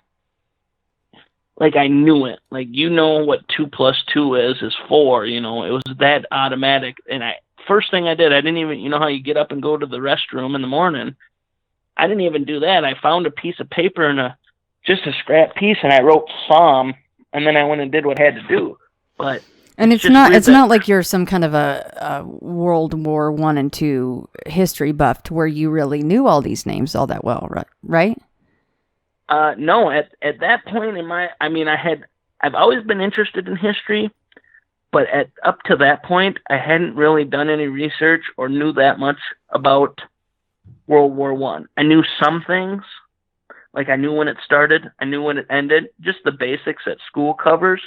Like I knew it. Like, what 2 + 2 is 4, it was that automatic. And first thing I did, I didn't even, how you get up and go to the restroom in the morning. I didn't even do that. I found a piece of paper and just a scrap piece, and I wrote Psalm, and then I went and did what I had to do. But and it's not like you're some kind of a World War I and II history buff to where you really knew all these names all that well, right? No, at that point I've always been interested in history. But up to that point, I hadn't really done any research or knew that much about World War I. I knew some things, like I knew when it started, I knew when it ended, just the basics that school covers.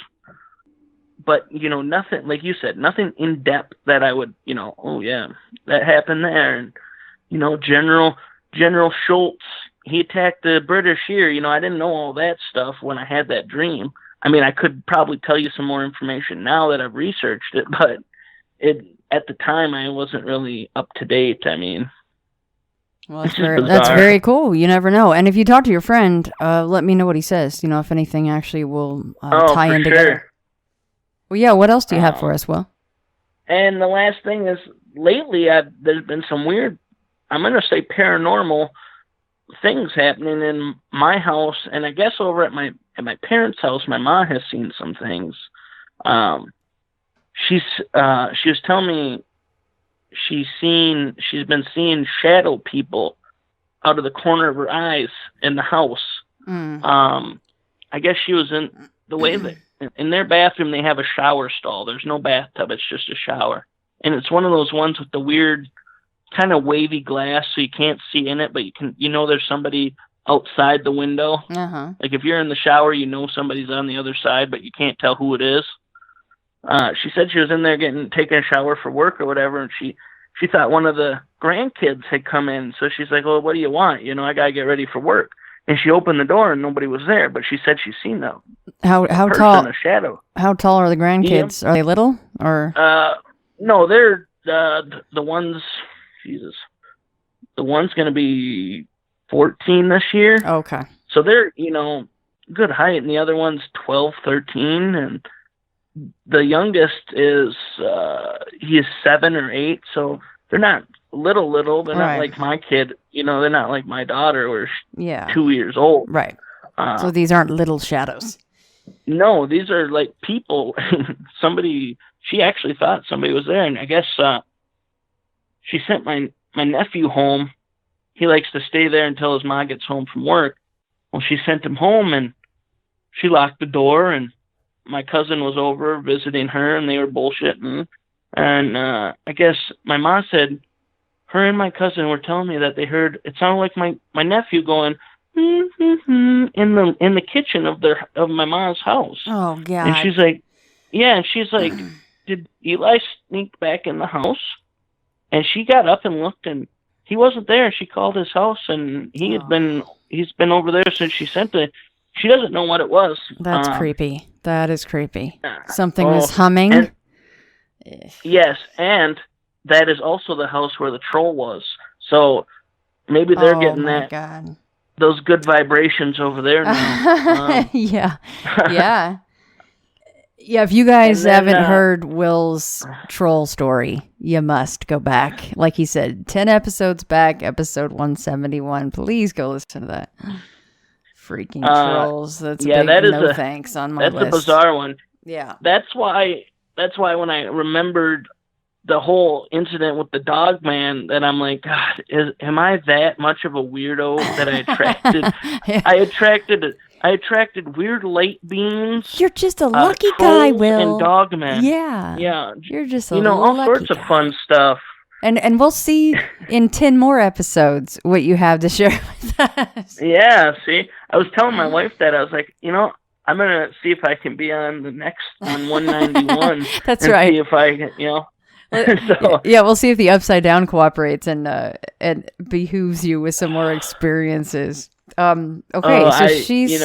But, nothing, like you said, nothing in depth that I would, oh yeah, that happened there. And, General Schultz, he attacked the British here. I didn't know all that stuff when I had that dream. I could probably tell you some more information now that I've researched it, but at the time I wasn't really up to date. Well, that's very cool. You never know. And if you talk to your friend, let me know what he says. If anything actually will tie in together. Well, yeah. What else do you have for us, Will? And the last thing is, lately there's been some weird, I'm going to say paranormal things happening in my house, and I guess over at my parents' house, my mom has seen some things. She was telling me she's been seeing shadow people out of the corner of her eyes in the house. I guess she was in the way that in their bathroom they have a shower stall. There's no bathtub; it's just a shower, and it's one of those ones with the weird kind of wavy glass, so you can't see in it, but there's somebody outside the window. Like if you're in the shower, somebody's on the other side, but you can't tell who it is. She said she was in there taking a shower for work or whatever, and she thought one of the grandkids had come in. So she's like, "Well, what do you want? I gotta get ready for work." And she opened the door and nobody was there, but she said she's seen them. How tall? A shadow. How tall are the grandkids? Yeah. Are they little or? No, they're the ones. Jesus, the one's gonna be 14 this year. Okay. So they're good height, and the other one's 12, 13, and the youngest is he is 7 or 8. So they're not little. They're not like my kid. They're not like my daughter, where she's 2 years old. Right. So these aren't little shadows. No, these are like people. She actually thought somebody was there, and I guess she sent my nephew home. He likes to stay there until his mom gets home from work. Well, she sent him home, and she locked the door, and my cousin was over visiting her, and they were bullshitting. And I guess my mom said her and my cousin were telling me that they heard, it sounded like my nephew going in the kitchen of my mom's house. Oh God! And she's like, yeah, and she's like, did Eli sneak back in the house? And she got up and looked, and he wasn't there. She called his house, and he's been over there since she sent it. She doesn't know what it was. That's creepy. That is creepy. Something was humming. And, yes, and that is also the house where the troll was. So maybe they're getting those good vibrations over there now. Yeah. Yeah, if you guys haven't heard Will's troll story, you must go back. Like he said, 10 episodes back, episode 171. Please go listen to that. Freaking trolls. That's a big thanks on my list. That's a bizarre one. Yeah. That's why when I remembered the whole incident with the Dogman, that I'm like, God, am I that much of a weirdo that I attracted? I attracted weird light beams. You're just a lucky guy, Will. And Dogman. Yeah. Yeah. You're just a lucky all sorts guy. of fun stuff. And we'll see in 10 more episodes what you have to share with us. Yeah, see? I was telling my wife that. I was like, I'm going to see if I can be on 191. That's right. See if I can, So, yeah, we'll see if the Upside Down cooperates and behooves you with some more experiences. Okay, so she's...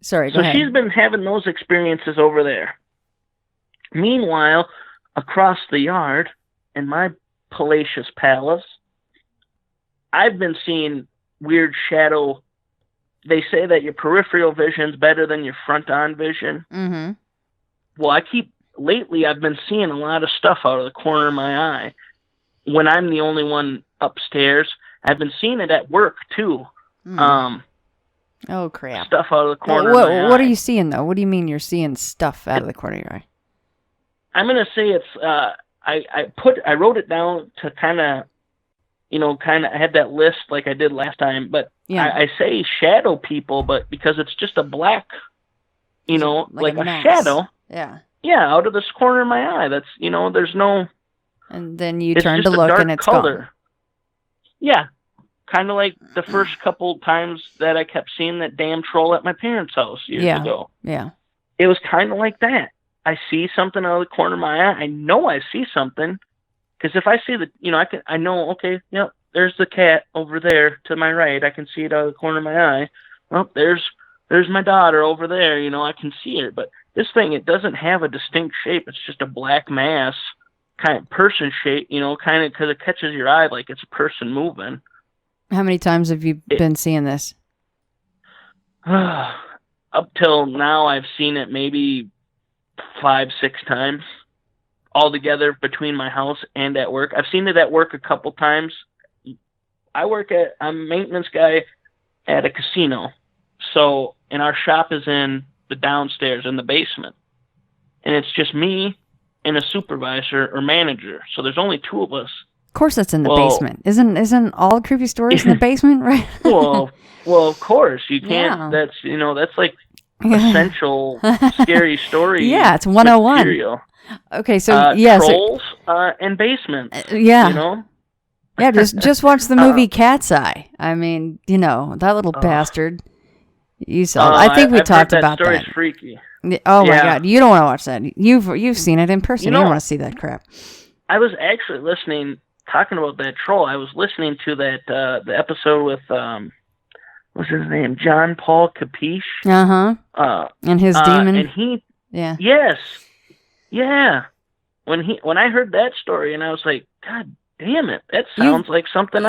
Sorry, go ahead. So she's been having those experiences over there. Meanwhile, across the yard, in my palatial palace, I've been seeing weird shadow. They say that your peripheral vision's better than your front-on vision. Mm-hmm. Well, lately I've been seeing a lot of stuff out of the corner of my eye. When I'm the only one upstairs, I've been seeing it at work too. Oh crap! Stuff out of the corner of my eye. What are you seeing though? What do you mean you're seeing stuff out of the corner of your eye? I'm gonna say it's. I wrote it down to kind of I had that list like I did last time, but I say shadow people, but because it's just a black, like a shadow. Yeah. Yeah, out of this corner of my eye. That's, there's no... And then you turn to look and it's color. Gone. Yeah. Kind of like the first couple times that I kept seeing that damn troll at my parents' house years ago. Yeah. It was kind of like that. I see something out of the corner of my eye. I know I see something. Because if I see I know, okay, there's the cat over there to my right. I can see it out of the corner of my eye. Well, there's my daughter over there. I can see her. But this thing, it doesn't have a distinct shape. It's just a black mass, kind of person shape, kind of because it catches your eye like it's a person moving. How many times have you been seeing this? Up till now, I've seen it maybe 5-6 times altogether between my house and at work. I've seen it at work a couple times. I'm a maintenance guy at a casino. So, and our shop is in the downstairs in the basement. And it's just me and a supervisor or manager. So there's only 2 of us. Of course it's in the basement. Isn't all creepy stories in the basement, right? well, of course. You can't, that's like essential scary story. Yeah, it's 101. Material. Okay, so yes. Trolls and basements. Yeah. Yeah, just watch the movie Cat's Eye. I mean, that little bastard. You saw. I think we talked about that. Story's freaky. Oh my God, you don't want to watch that. You've seen it in person. You don't want to see that crap. I was actually talking about that troll. I was listening to that the episode with what's his name, John Paul Capiche. And his demon. And he. Yeah. Yes. Yeah. When I heard that story, and I was like, God damn it, that sounds like something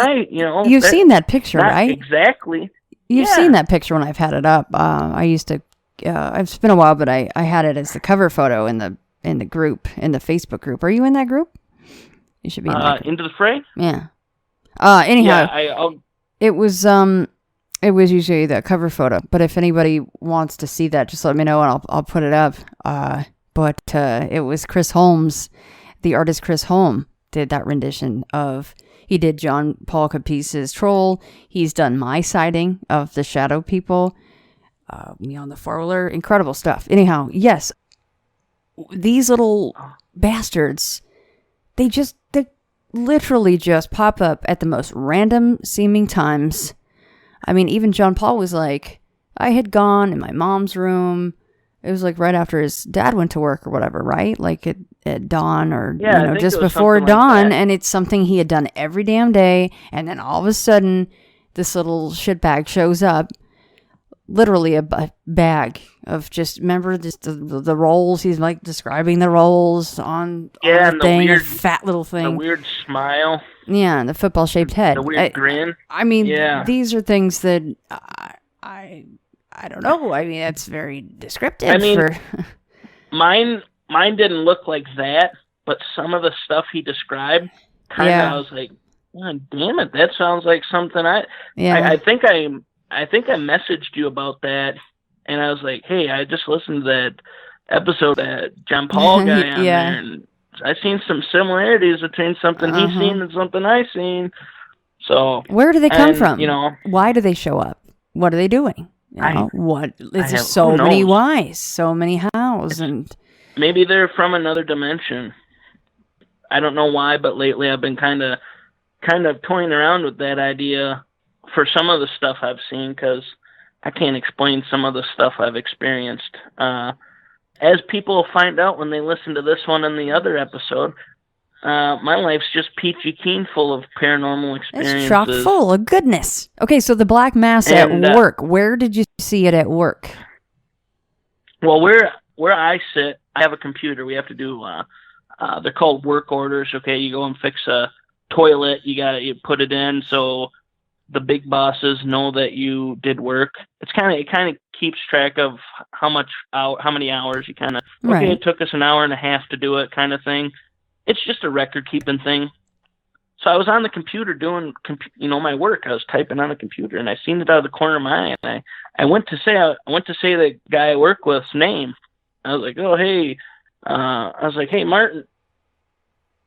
You've seen that picture, right? Exactly. You've seen that picture when I've had it up. I used to. It's been a while, but I had it as the cover photo in the group, in the Facebook group. Are you in that group? You should be in that group. Into the Fray? Yeah. Anyhow, it was usually the cover photo. But if anybody wants to see that, just let me know and I'll put it up. But it was Chris Holmes, the artist Chris Holmes, did that rendition of. He did John Paul Capice's Troll. He's done my sighting of the Shadow People. Me on the 4-wheeler. Incredible stuff. Anyhow, yes. These little bastards, they literally just pop up at the most random seeming times. I mean, even John Paul was like, I had gone in my mom's room. It was like right after his dad went to work or whatever, right? Like at dawn or, just before dawn. Like, and it's something he had done every damn day. And then all of a sudden, this little shitbag shows up. Literally a bag of just, remember just the rolls? He's like describing the rolls on the thing, weird, a fat little thing. The weird smile. Yeah, and the football-shaped head. The weird grin. I mean, these are things that I don't know. I mean, that's very descriptive. I mean, mine didn't look like that, but some of the stuff he described, I was like, God damn it, that sounds like something I think I messaged you about that, and I was like, hey, I just listened to that episode that John Paul guy on there, and I seen some similarities between something he's seen and something I seen. So where do they come from? Why do they show up? What are they doing? There's so many whys, so many hows, and maybe they're from another dimension. I don't know why, but lately I've been kind of toying around with that idea for some of the stuff I've seen, because I can't explain some of the stuff I've experienced. As people find out when they listen to this one and the other episode, my life's just peachy keen full of paranormal experiences. It's chock full of goodness. Okay, so the black mass at work, where did you see it at work? Well, where I sit, I have a computer. We have to do, they're called work orders. Okay, you go and fix a toilet, you put it in so the big bosses know that you did work. It kind of keeps track of how many hours you kind of, okay, it took us an hour and a half to do it, kind of thing. It's just a record-keeping thing. So I was on the computer doing, my work. I was typing on the computer, and I seen it out of the corner of my eye. And I went to say the guy I work with's name. I was like, oh, hey. I was like, hey, Martin.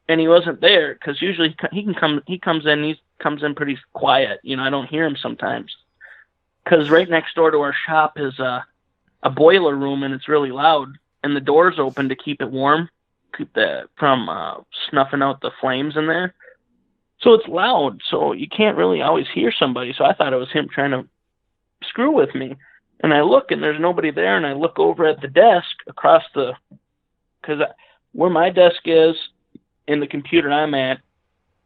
And he wasn't there, because usually he comes in pretty quiet. I don't hear him sometimes. Because right next door to our shop is a boiler room, and it's really loud. And the door's open to keep it warm. Keep that from snuffing out the flames in there. So it's loud, so you can't really always hear somebody. So I thought it was him trying to screw with me. And I look, and there's nobody there, and I look over at the desk across because where my desk is and the computer I'm at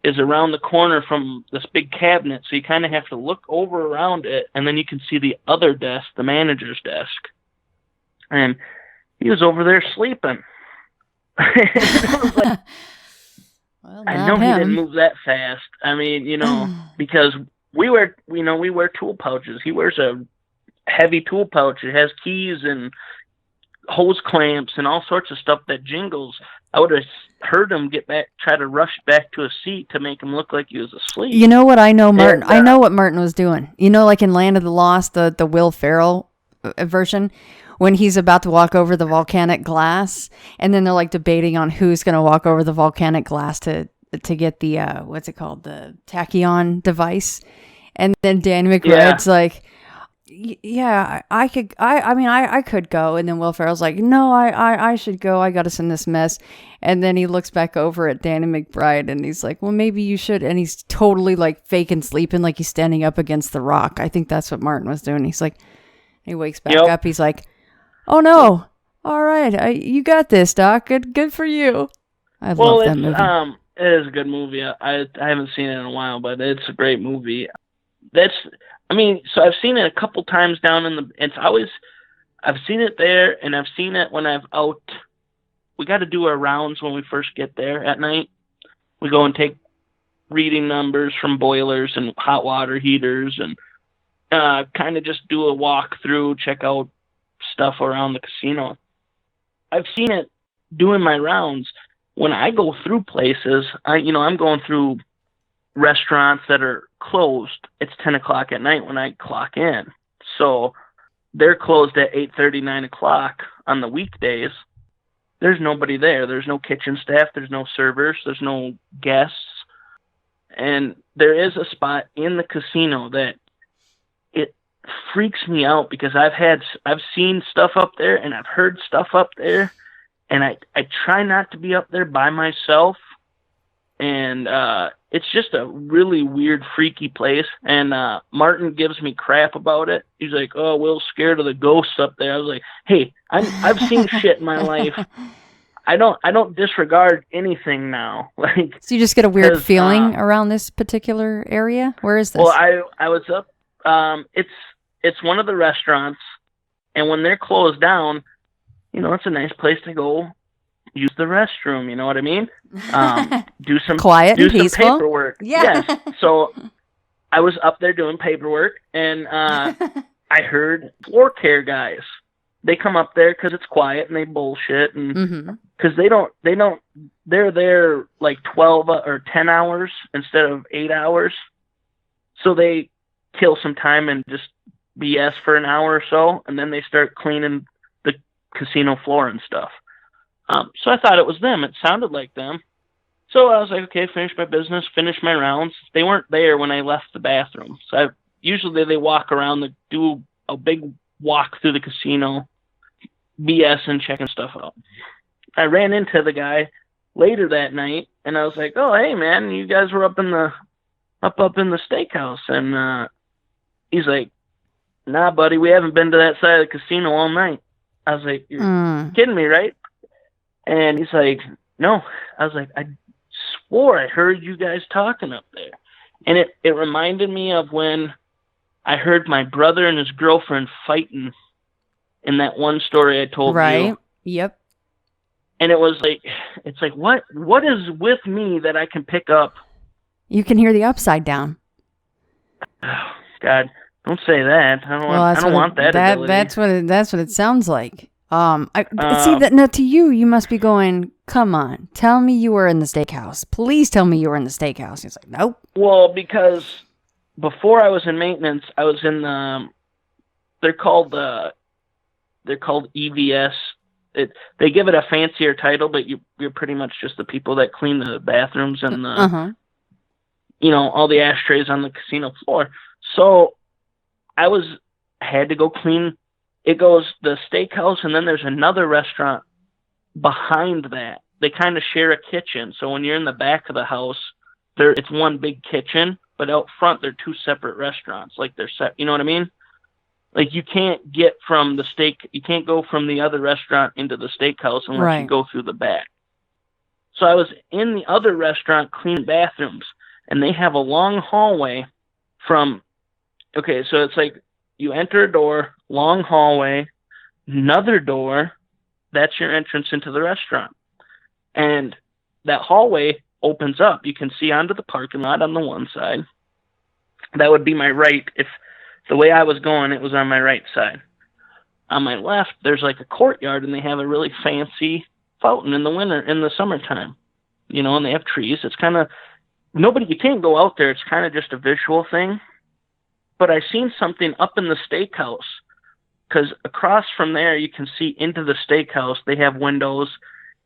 is around the corner from this big cabinet, so you kind of have to look over around it, and then you can see the other desk, the manager's desk. And he was over there sleeping. I know he didn't move that fast. I mean, because we wear tool pouches. He wears a heavy tool pouch. It has keys and hose clamps and all sorts of stuff that jingles. I would have heard him get back, try to rush back to a seat to make him look like he was asleep. You know what I know, Martin? I know what Martin was doing. You know, like in Land of the Lost, the Will Ferrell version, when he's about to walk over the volcanic glass, and then they're like debating on who's going to walk over the volcanic glass to get the, what's it called? The tachyon device. And then Danny McBride's like, yeah, I could go. And then Will Ferrell's like, no, I should go. I got us in this mess. And then he looks back over at Danny McBride and he's like, well, maybe you should. And he's totally like faking sleeping, like he's standing up against the rock. I think that's what Martin was doing. He's like, he wakes back up. He's like, oh no. All right. You got this, Doc. Good for you. I love that movie. It is a good movie. I haven't seen it in a while, but it's a great movie. So I've seen it a couple times down I've seen it there, and I've seen it when we got to do our rounds when we first get there at night. We go and take reading numbers from boilers and hot water heaters and kind of just do a walk through, check out stuff around the casino. I've seen it doing my rounds. When I go through places, I'm going through restaurants that are closed. It's 10 o'clock at night when I clock in. So they're closed at 8:30, 9 o'clock on the weekdays. There's nobody there. There's no kitchen staff. There's no servers. There's no guests. And there is a spot in the casino that it freaks me out because I've seen stuff up there and I've heard stuff up there. And I try not to be up there by myself. And it's just a really weird, freaky place. And Martin gives me crap about it. He's like, "Oh, Will's scared of the ghosts up there." I was like, "Hey, I've seen shit in my life. I don't disregard anything now." Like, so you just get a weird feeling around this particular area. Where is this? Well, I was up. It's one of the restaurants, and when they're closed down, it's a nice place to go use the restroom, you know what I mean? Do some quiet and peaceful paperwork. Yeah. Yes. So I was up there doing paperwork, and I heard floor care guys. They come up there because it's quiet and they bullshit, and because they're there like 12 or 10 hours instead of 8 hours. So they kill some time and just BS for an hour or so, and then they start cleaning the casino floor and stuff. So I thought it was them. It sounded like them. So I was like, okay, finish my business, finish my rounds. They weren't there when I left the bathroom. So usually they walk around, do a big walk through the casino, BS and checking stuff out. I ran into the guy later that night, and I was like, oh, hey, man, you guys were up in the steakhouse. And he's like, nah, buddy, we haven't been to that side of the casino all night. I was like, you're kidding me, right? And he's like, no. I was like, I swore I heard you guys talking up there. And it reminded me of when I heard my brother and his girlfriend fighting in that one story I told you. Right. Yep. And it's like, what is with me that I can pick up? You can hear the upside down. Oh, God, don't say that. I don't want that ability. That's what it sounds like. See that now to you must be going, come on, tell me you were in the steakhouse. Please tell me you were in the steakhouse. He's like, nope. Well, because before I was in maintenance, I was in they're called EVS. They give it a fancier title, but you're pretty much just the people that clean the bathrooms and the all the ashtrays on the casino floor. So I had to go clean. It goes the steakhouse, and then there's another restaurant behind that. They kind of share a kitchen. So when you're in the back of the house, it's one big kitchen, but out front they're two separate restaurants. Like they're set. You know what I mean? Like you can't get from you can't go from the other restaurant into the steakhouse unless you go through the back. So I was in the other restaurant cleaning bathrooms, and they have a long hallway so it's like you enter a door, long hallway, another door, that's your entrance into the restaurant. And that hallway opens up. You can see onto the parking lot on the one side. That would be my right. If the way I was going, it was on my right side. on my left, there's like a courtyard, and they have a really fancy fountain in the summertime, and they have trees. It's kind of, you can't go out there. It's kind of just a visual thing. But I seen something up in the steakhouse, because across from there, you can see into the steakhouse. They have windows.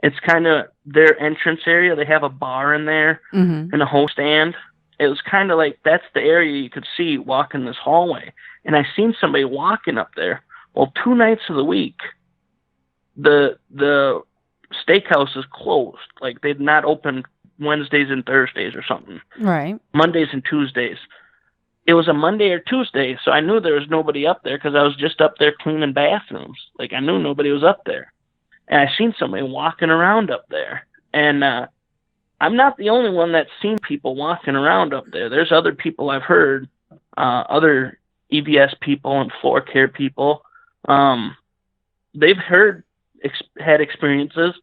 It's kind of their entrance area. They have a bar in there and a host stand. It was kind of like that's the area you could see walking this hallway. And I seen somebody walking up there. Well, 2 nights of the week, the steakhouse is closed. Like, they'd not open Wednesdays and Thursdays or something. Right. Mondays and Tuesdays. It was a Monday or Tuesday, so I knew there was nobody up there because I was just up there cleaning bathrooms. Like, I knew nobody was up there. And I seen somebody walking around up there. And I'm not the only one that's seen people walking around up there. There's other people I've heard, other EVS people and floor care people. They've had experiences.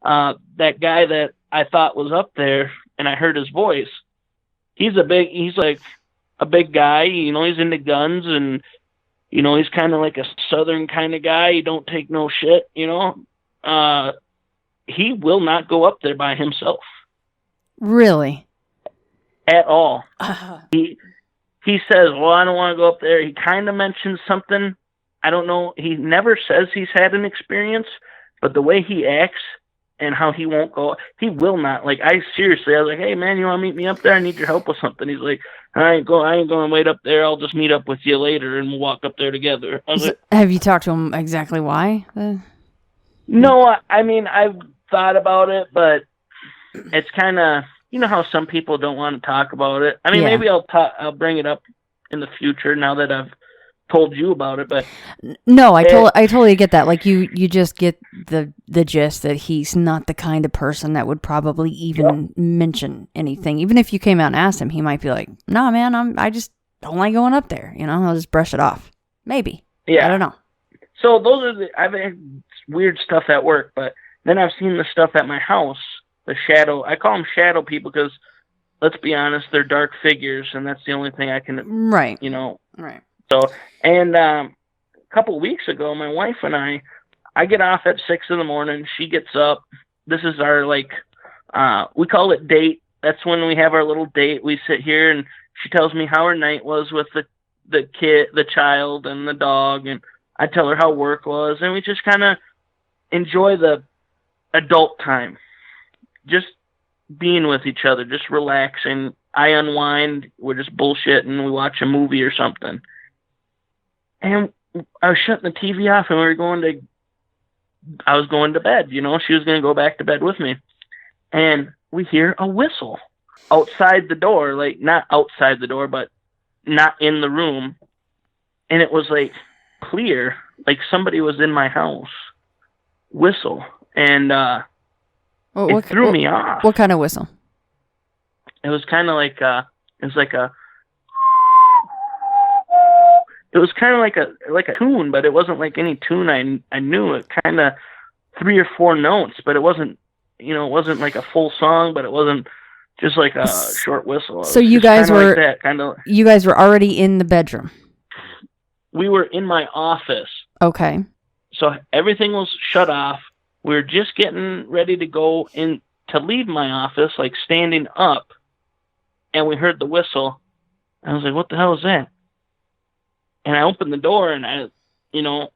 That guy that I thought was up there, and I heard his voice. He's like a big guy. He's into guns, and he's kind of like a southern kind of guy. He don't take no shit. He will not go up there by himself. Really? At all. He says, well, I don't want to go up there. He kind of mentions something. I don't know. He never says he's had an experience, but the way he acts and how he won't go, he will not. Like, I was like, hey, man, you want to meet me up there? I need your help with something. He's like, I ain't going to wait up there. I'll just meet up with you later, and we'll walk up there together. I was like, have you talked to him exactly why? No, I mean, I've thought about it, but it's kind of, how some people don't want to talk about it. I mean, maybe I'll bring it up in the future now that I've told you about it, but no, I totally get that. Like, you just get the gist that he's not the kind of person that would probably even mention anything. Even if you came out and asked him, he might be like, "No, man, I just don't like going up there. I'll just brush it off." Maybe. Yeah, I don't know. So I've had weird stuff at work, but then I've seen the stuff at my house. The shadow. I call them shadow people because, let's be honest, they're dark figures, and that's the only thing I can. Right. Right. So, and a couple of weeks ago, my wife and I get off at 6 a.m. She gets up. This is our, we call it date. That's when we have our little date. We sit here, and she tells me how her night was with the child, and the dog, and I tell her how work was, and we just kind of enjoy the adult time. Just being with each other, just relaxing. I unwind. We're just bullshitting. We watch a movie or something. And I was shutting the TV off, and I was going to bed. She was going to go back to bed with me. And we hear a whistle outside the door, like not outside the door, but not in the room. And it was like clear, like somebody was in my house. Whistle. And it threw me off. What kind of whistle? It was kind of like it was kind of like a tune, but it wasn't like any tune I knew. It kind of 3 or 4 notes, but it wasn't, it wasn't like a full song, but it wasn't just like a short whistle. So you guys were you guys were already in the bedroom. We were in my office. Okay. So everything was shut off. We were just getting ready to go in to leave my office, like standing up, and we heard the whistle. I was like, what the hell is that? And I opened the door, and I know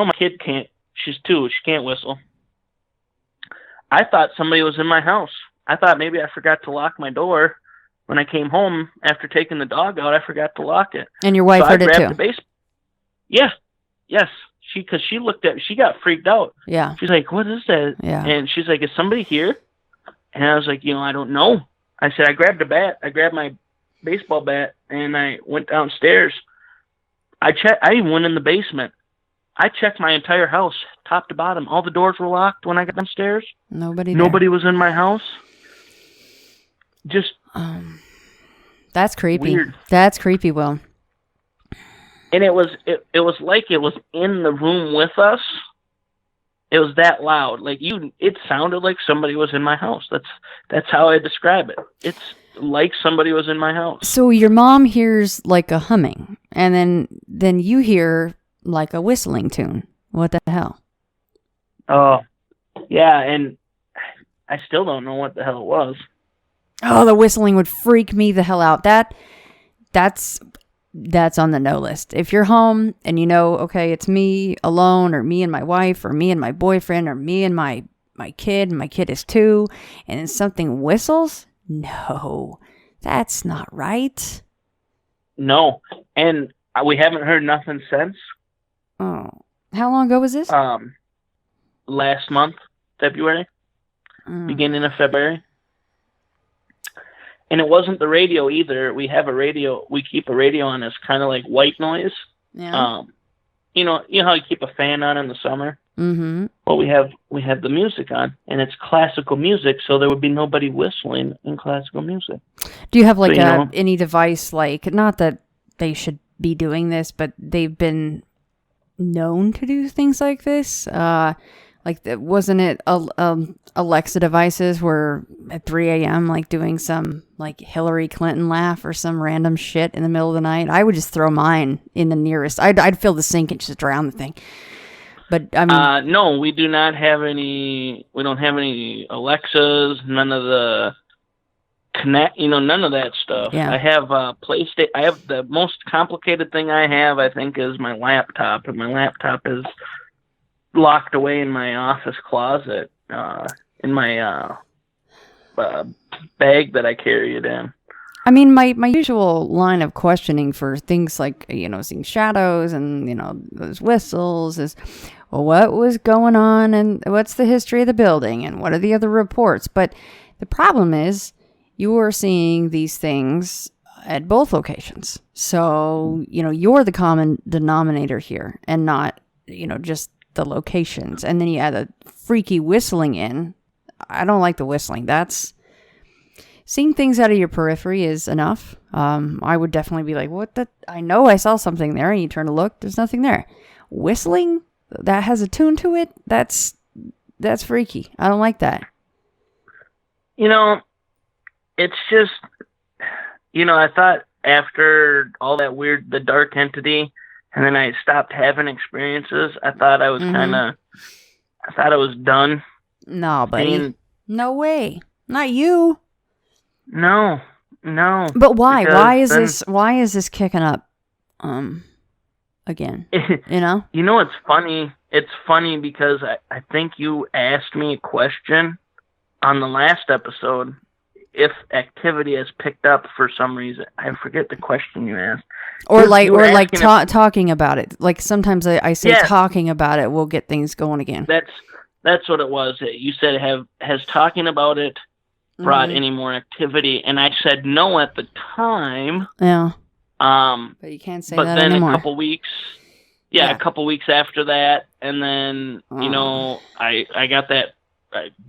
my kid can't. She's 2. She can't whistle. I thought somebody was in my house. I thought maybe I forgot to lock my door when I came home after taking the dog out. I forgot to lock it. And your wife heard it too. Yeah. Yes. Because she got freaked out. Yeah. She's like, what is that? Yeah. And she's like, is somebody here? And I was like, I don't know. I said, I grabbed a bat. I grabbed my baseball bat, and I went downstairs. I even went in the basement. I checked my entire house, top to bottom. All the doors were locked when I got downstairs. Nobody was in my house. Just that's creepy. Weird. That's creepy, Will. And it was like it was in the room with us. It was that loud. Like it sounded like somebody was in my house. That's how I describe it. It's like somebody was in my house. So your mom hears like a humming, and then you hear like a whistling tune. What the hell? Oh, yeah, and I still don't know what the hell it was. Oh, the whistling would freak me the hell out. That's on the no list. If you're home and you know, okay, it's me alone, or me and my wife, or me and my boyfriend, or me and my kid, and my kid is 2, and then something whistles, no, that's not right. No, and we haven't heard nothing since. Oh, how long ago was this? Last month, February, beginning of February. And it wasn't the radio either. We have a radio. We keep a radio on. It's kind of like white noise. Yeah. You know how you keep a fan on in the summer. Mm-hmm. Well, we have the music on, and it's classical music, so there would be nobody whistling in classical music. Do you have like any device, like, not that they should be doing this, but they've been known to do things like this? Wasn't it Alexa devices were at 3 a.m. like doing some like Hillary Clinton laugh or some random shit in the middle of the night? I would just throw mine in the nearest. I'd fill the sink and just drown the thing. But I mean, no, we do not have any. We don't have any Alexas. None of the Connect. None of that stuff. Yeah. I have PlayStation. I have the most complicated thing I have, I think, is my laptop, and my laptop is locked away in my office closet, in my bag that I carry it in. I mean, my usual line of questioning for things like, seeing shadows and, those whistles is, well, what was going on and what's the history of the building and what are the other reports? But the problem is you are seeing these things at both locations. So, you're the common denominator here and not, just the locations. And then you add a freaky whistling in. I don't like the whistling. Seeing things out of your periphery is enough. I would definitely be like, what the? I know I saw something there, and you turn to look, there's nothing there. Whistling, that has a tune to it, that's freaky. I don't like that. It's just, I thought after all that weird, the dark entity, and then I stopped having experiences, I thought I was I thought I was done. No, buddy. No way. Not you. No. But why? Why is this kicking up again? It's funny. It's funny because I think you asked me a question on the last episode if activity has picked up for some reason. I forget the question you asked. Talking about it. Like sometimes I say talking about it will get things going again. That's what it was. You said has talking about it brought any more activity, and I said no at the time. Yeah. But you can't say that anymore. But then a couple weeks after that, and then I got that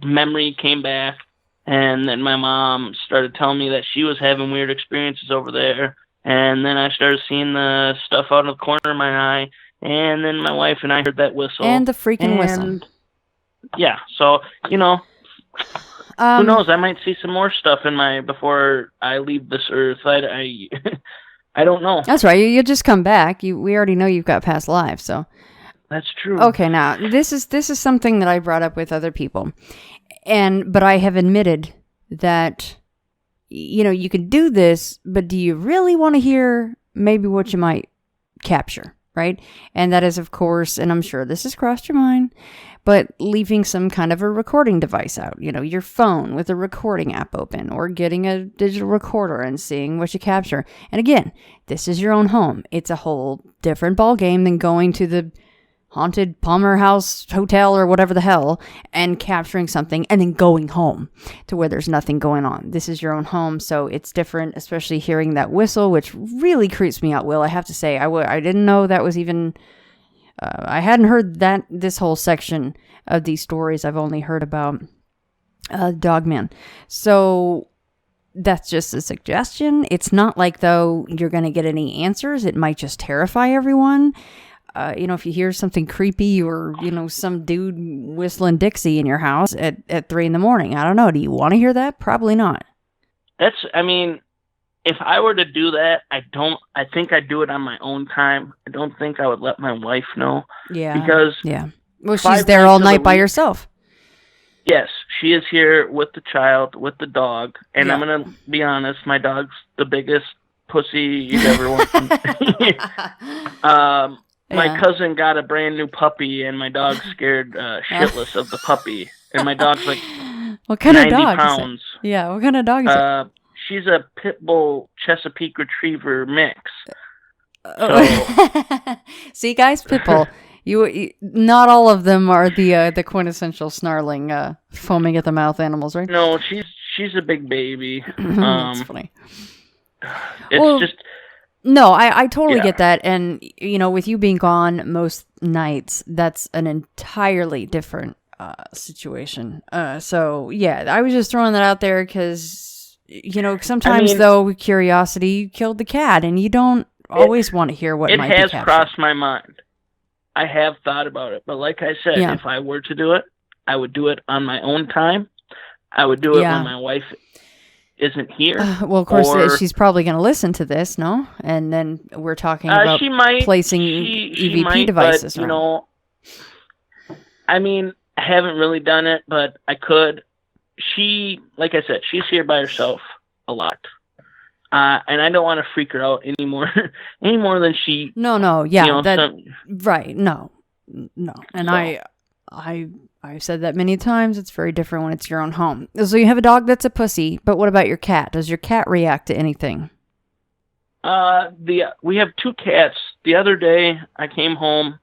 memory came back, and then my mom started telling me that she was having weird experiences over there, and then I started seeing the stuff out of the corner of my eye, and then my wife and I heard that whistle and the freaking whistle. Yeah, so who knows? I might see some more stuff before I leave this earth. I don't know. That's right. You'll just come back. We already know you've got past lives, so that's true. Okay, now this is something that I brought up with other people, but I have admitted that you can do this, but do you really want to hear maybe what you might capture, right? And that is, of course, and I'm sure this has crossed your mind, but leaving some kind of a recording device out, your phone with a recording app open, or getting a digital recorder and seeing what you capture. And again, this is your own home. It's a whole different ball game than going to the haunted Palmer House Hotel or whatever the hell and capturing something and then going home to where there's nothing going on. This is your own home, so it's different, especially hearing that whistle, which really creeps me out, Will. I have to say, I didn't know that was even... I hadn't heard this whole section of these stories. I've only heard about Dogman. So that's just a suggestion. It's not like, though, you're going to get any answers. It might just terrify everyone. If you hear something creepy or, some dude whistling Dixie in your house at 3 a.m, I don't know. Do you want to hear that? Probably not. It's if I were to do that, I think I'd do it on my own time. I don't think I would let my wife know. Yeah. Because well, she's there all night by herself. Yes, she is here with the child, with the dog, and I'm gonna be honest, my dog's the biggest pussy you've ever wanted. My cousin got a brand new puppy, and my dog's scared shitless of the puppy. And my dog's like what kind 90 of dog pounds. Yeah, what kind of dog is it? She's a pit bull Chesapeake Retriever mix. See, guys, pit bull. You not all of them are the quintessential snarling, foaming at the mouth animals, right? No, she's a big baby. That's funny. It's just no, I totally get that, and with you being gone most nights, that's an entirely different situation. So yeah, I was just throwing that out there because sometimes though curiosity killed the cat, and you don't always want to hear what might be captured. It has crossed my mind. I have thought about it, but like I said, if I were to do it, I would do it on my own time. I would do it when my wife isn't here. Well, of course, she's probably going to listen to this, no? And then we're talking about placing EVP devices. But, I haven't really done it, but I could. Like I said, she's here by herself a lot. And I don't want to freak her out any more than she. No, yeah, right, no. And so, I've said that many times. It's very different when it's your own home. So you have a dog that's a pussy, but what about your cat? Does your cat react to anything? We have 2 cats. The other day, I came home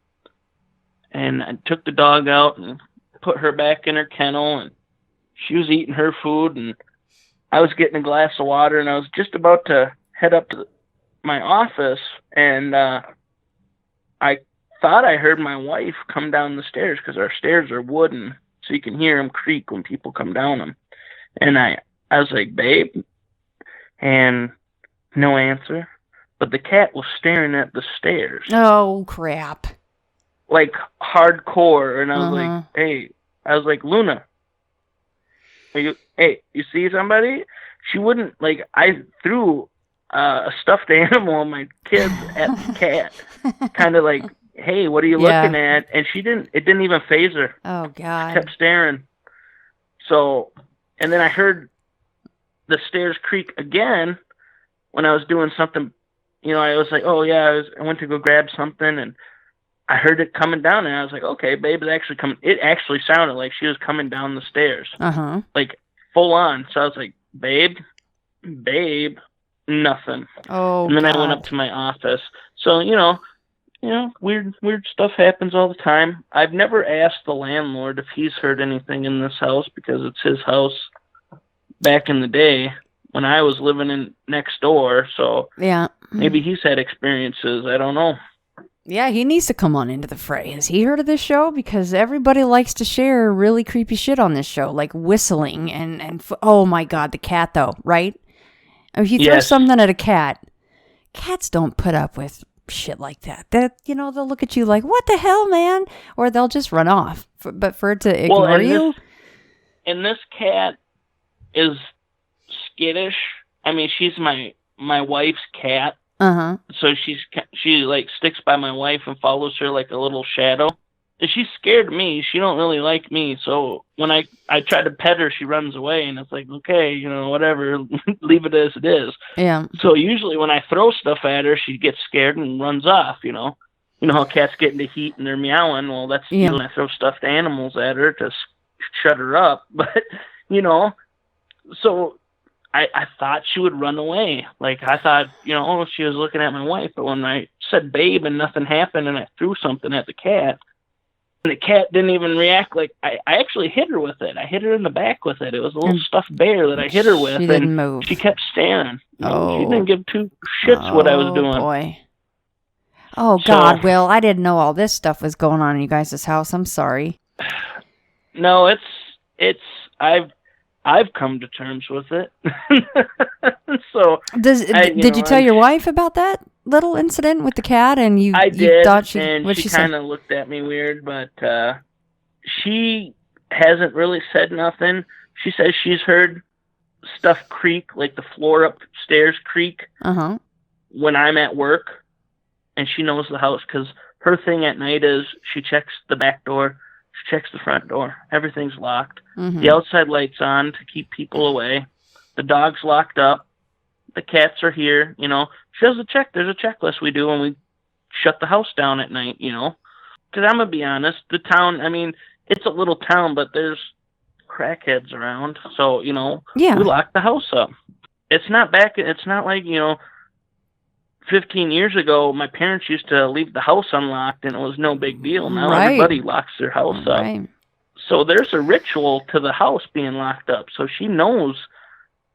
and I took the dog out and put her back in her kennel, and she was eating her food, and I was getting a glass of water, and I was just about to head up to my office, and I thought I heard my wife come down the stairs, because our stairs are wooden, so you can hear them creak when people come down them. And I was like, babe, and no answer. But the cat was staring at the stairs. Oh, crap. Like, hardcore, and I was like, hey, Luna, you see somebody? She wouldn't, I threw a stuffed animal on my kids at the cat. Kind of like, hey, what are you looking at? And it didn't even faze her. Oh, God. She kept staring. So, and then I heard the stairs creak again when I was doing something. I was like, oh, yeah, I went to go grab something, and I heard it coming down, and I was like, okay, babe, it actually sounded like she was coming down the stairs. Like, full on. So I was like, babe, nothing. Oh, and then God. I went up to my office. So, weird stuff happens all the time. I've never asked the landlord if he's heard anything in this house, because it's his house back in the day when I was living in next door. So maybe he's had experiences. I don't know. Yeah, he needs to come on into the fray. Has he heard of this show? Because everybody likes to share really creepy shit on this show, like whistling and oh my God, the cat though, right? If you throw something at a cat, cats don't put up with shit like that. They'll look at you like, what the hell, man? Or they'll just run off. But for it to ignore you? And this cat is skittish. She's my wife's cat. So she sticks by my wife and follows her like a little shadow. And she's scared of me. She don't really like me. So when I try to pet her, she runs away, and it's like, okay, whatever, leave it as it is. Yeah. So usually when I throw stuff at her, she gets scared and runs off. You know how cats get into heat and they're meowing. Well, that's when I throw stuffed animals at her to shut her up. But so. I thought she would run away. I thought, she was looking at my wife. But when I said babe and nothing happened, and I threw something at the cat, and the cat didn't even react. I actually hit her with it. I hit her in the back with it. It was a little stuffed bear that I hit her with. She didn't move. She kept staring. She didn't give 2 shits what I was doing. Oh, boy. Oh, God, Will, I didn't know all this stuff was going on in you guys' house. I'm sorry. No, I've come to terms with it. So did you tell your wife about that little incident with the cat? And I did, thought she kind of looked at me weird, but she hasn't really said nothing. She says she's heard stuff creak, like the floor upstairs creak Uh-huh. when I'm at work, and she knows the house because her thing at night is she checks the back door, she checks the front door. Everything's locked. Mm-hmm. The outside light's on to keep people away. The dog's locked up. The cats are here, you know. She does a check. There's a checklist we do when we shut the house down at night, you know. Because I'm going to be honest, the town, I mean, it's a little town, but there's crackheads around. So, you know, Yeah. we lock the house up. It's not like, you know, 15 years ago, my parents used to leave the house unlocked and it was no big deal. Now everybody locks their house up. Right. So there's a ritual to the house being locked up. So she knows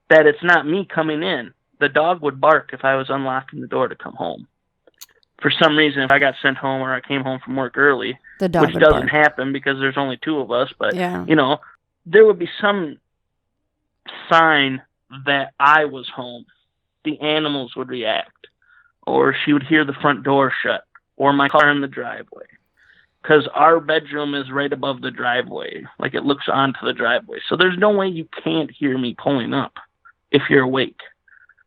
that it's not me coming in. The dog would bark if I was unlocking the door to come home. For some reason, if I got sent home or I came home from work early, The dog which would doesn't bark. happen because there's only two of us, but, Yeah. you know, there would be some sign that I was home. The animals would react, or she would hear the front door shut, or my car in the driveway. Because our bedroom is right above the driveway, like it looks onto the driveway. So there's no way you can't hear me pulling up if you're awake.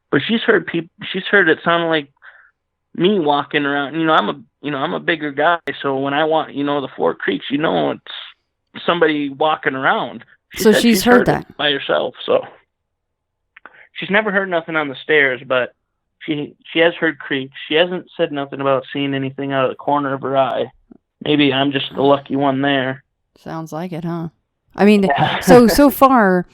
But she's heard it sound like me walking around. You know, I'm a bigger guy, so when I walk, you know, the floor creaks, you know, it's somebody walking around. So she's heard that it by herself. So she's never heard nothing on the stairs, but she has heard creaks. She hasn't said nothing about seeing anything out of the corner of her eye. Maybe I'm just the lucky one there. Sounds like it, huh? I mean, so far,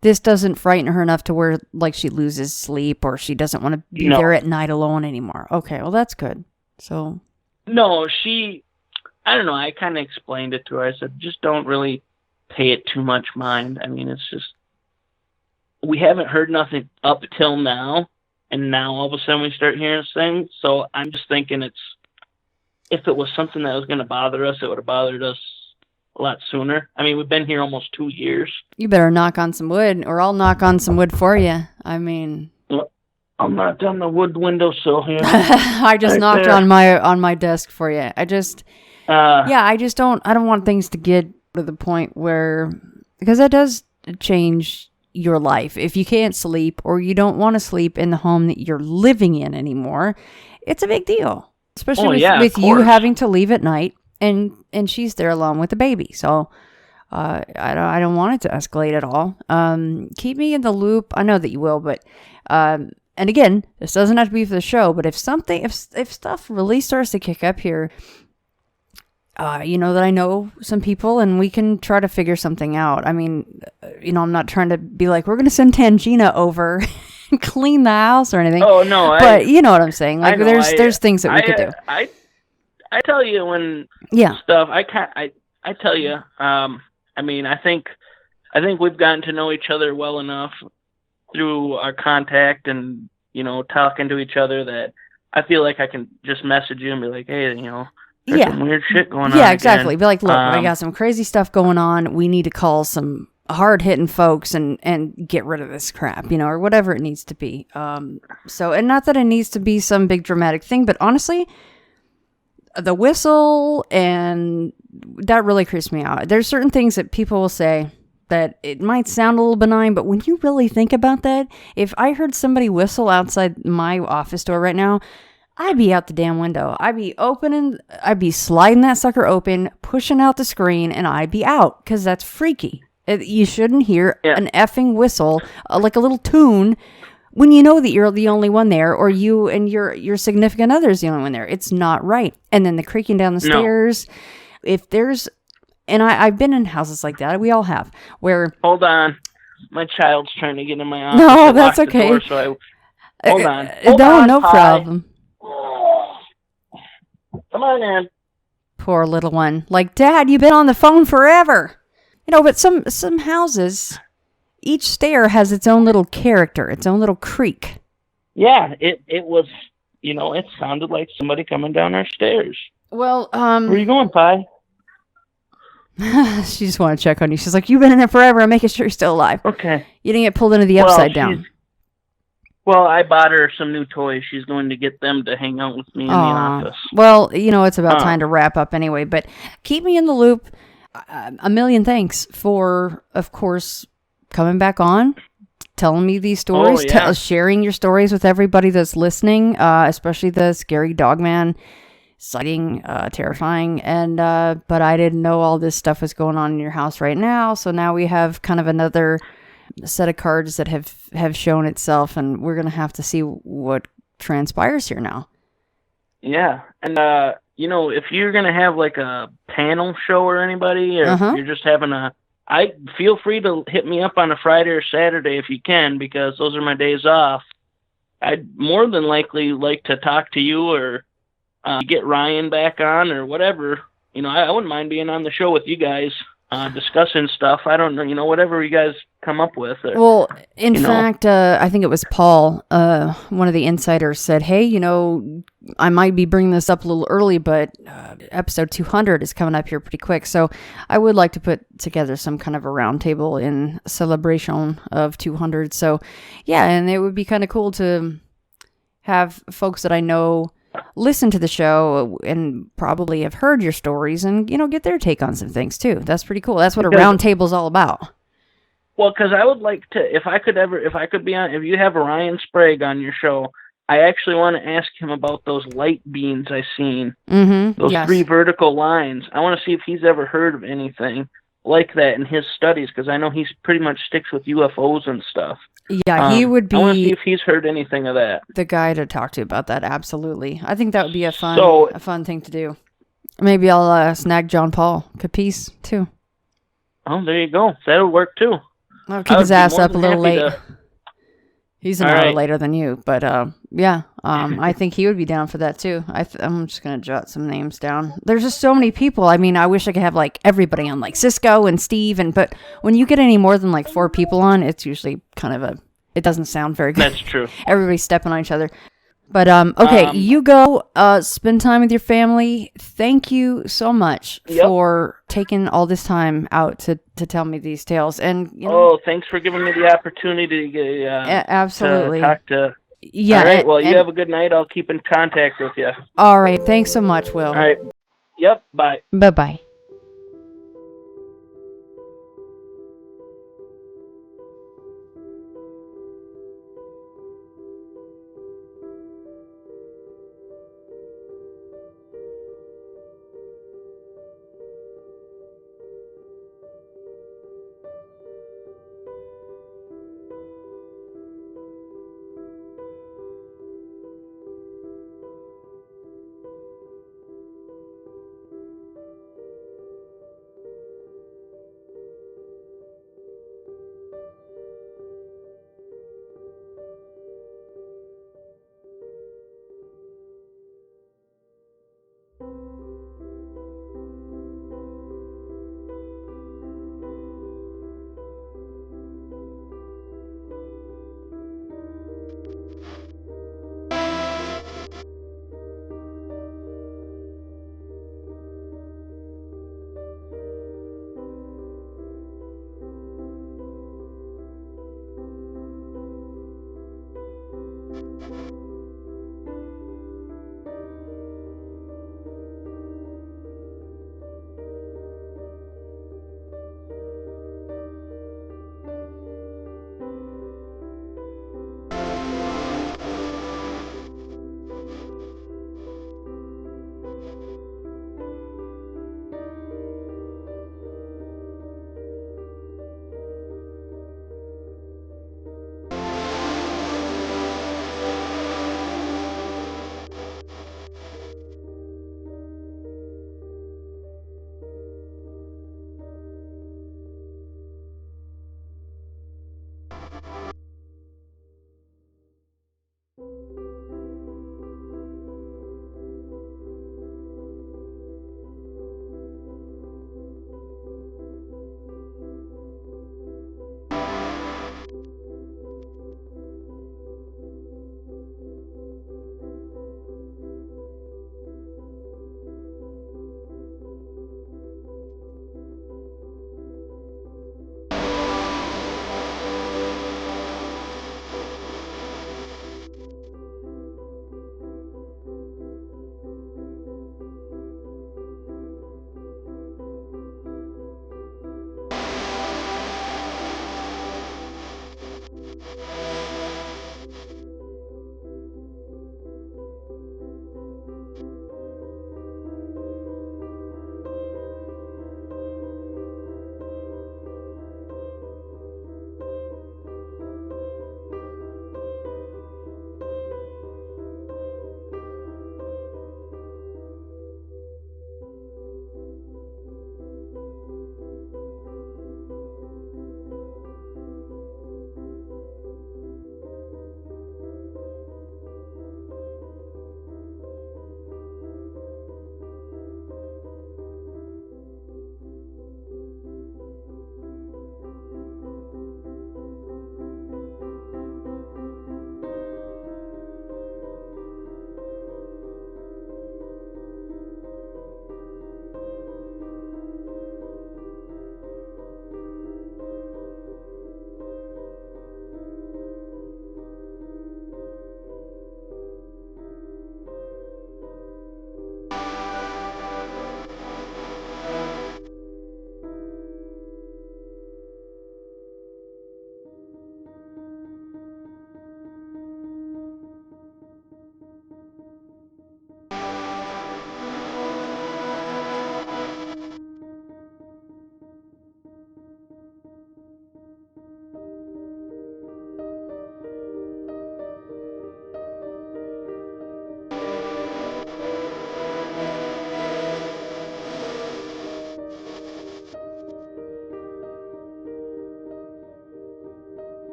this doesn't frighten her enough to where, like, she loses sleep or she doesn't want to be there at night alone anymore. Okay, well, that's good. So. No, I don't know, I kind of explained it to her. I said, just don't really pay it too much mind. I mean, it's just, we haven't heard nothing up till now, and now all of a sudden we start hearing things. So I'm just thinking if it was something that was going to bother us, it would have bothered us a lot sooner. I mean, we've been here almost 2 years. You better knock on some wood, or I'll knock on some wood for you. I mean, I'm not on the wood windowsill here. I just knocked on my desk for you. I just I don't want things to get to the point where, because that does change your life. If you can't sleep or you don't want to sleep in the home that you're living in anymore, it's a big deal. Especially with you having to leave at night, and she's there alone with the baby. So I don't want it to escalate at all. Keep me in the loop. I know that you will, but and again, this doesn't have to be for the show. But if stuff really starts to kick up here, you know that I know some people, and we can try to figure something out. I mean, you know, I'm not trying to be like, we're going to send Tangina over and clean the house or anything. Oh no, but you know what I'm saying. Like, there's things that we could do. I tell you when stuff. I tell you. I mean, I think we've gotten to know each other well enough through our contact and, you know, talking to each other that I feel like I can just message you and be like, hey, you know, there's some weird shit going on. Yeah, exactly. Again. Be like, look, I got some crazy stuff going on. We need to call some hard-hitting folks and get rid of this crap, you know, or whatever it needs to be. So, and not that it needs to be some big dramatic thing, but honestly, the whistle, and that really creeps me out. There's certain things that people will say that it might sound a little benign, but when you really think about that, if I heard somebody whistle outside my office door right now, I'd be out the damn window. I'd be sliding that sucker open, pushing out the screen, and I'd be out, because that's freaky. You shouldn't hear an effing whistle, like a little tune, when you know that you're the only one there, or you and your significant other is the only one there. It's not right. And then the creaking down the stairs. If there's, and I've been in houses like that. We all have. Where, hold on, my child's trying to get in my office. No, that's okay. Door, so hold on. No problem. Come on in. Poor little one. Like, Dad, you've been on the phone forever. You know, but some houses, each stair has its own little character, its own little creak. Yeah, it was, you know, it sounded like somebody coming down our stairs. Well, where are you going, Pi? She just wanted to check on you. She's like, you've been in it forever. I'm making sure you're still alive. Okay. You didn't get pulled into the upside down. Well, I bought her some new toys. She's going to get them to hang out with me in the office. Well, you know, it's about time to wrap up anyway, but keep me in the loop. A million thanks for, of course, coming back on, telling me these stories, sharing your stories with everybody that's listening, especially the scary Dogman sighting, terrifying. And but I didn't know all this stuff was going on in your house right now. So now we have kind of another set of cards that have shown itself, and we're gonna have to see what transpires here now. Yeah, and if you're gonna have like a panel show or anybody, or if you're just having I feel free to hit me up on a Friday or Saturday if you can, because those are my days off. I'd more than likely like to talk to you or get Ryan back on or whatever. I wouldn't mind being on the show with you guys, discussing stuff. I don't know, whatever you guys come up with. Well, in fact, I think it was Paul, one of the insiders, said, hey, I might be bringing this up a little early, but episode 200 is coming up here pretty quick. So I would like to put together some kind of a roundtable in celebration of 200. So yeah, and it would be kind of cool to have folks that I know listen to the show and probably have heard your stories and, get their take on some things too. That's pretty cool. That's what a roundtable is all about. Well, because I would like to, if I could be on, if you have Ryan Sprague on your show, I actually want to ask him about those light beams I seen. Mm-hmm. Those 3 vertical lines. I want to see if he's ever heard of anything like that in his studies, because I know he's pretty much sticks with UFOs and stuff. Yeah, he would be. I want to see if he's heard anything of that. The guy to talk to about that. Absolutely, I think that would be a fun thing to do. Maybe I'll snag John Paul Capice too. Oh, there you go. That'll work too. I'll keep his ass up a little late. He's an hour later than you, but I think he would be down for that too. I'm just gonna jot some names down. There's just so many people. I mean, I wish I could have like everybody on, like Cisco and Steve, but when you get any more than like 4 people on, it's usually kind of it doesn't sound very good. That's true. Everybody's stepping on each other. But okay, you go spend time with your family. Thank you so much for taking all this time out to tell me these tales. And thanks for giving me the opportunity to absolutely to talk to. Yeah. All right. Well, you have a good night. I'll keep in contact with you. All right. Thanks so much, Will. All right. Yep. Bye. Bye.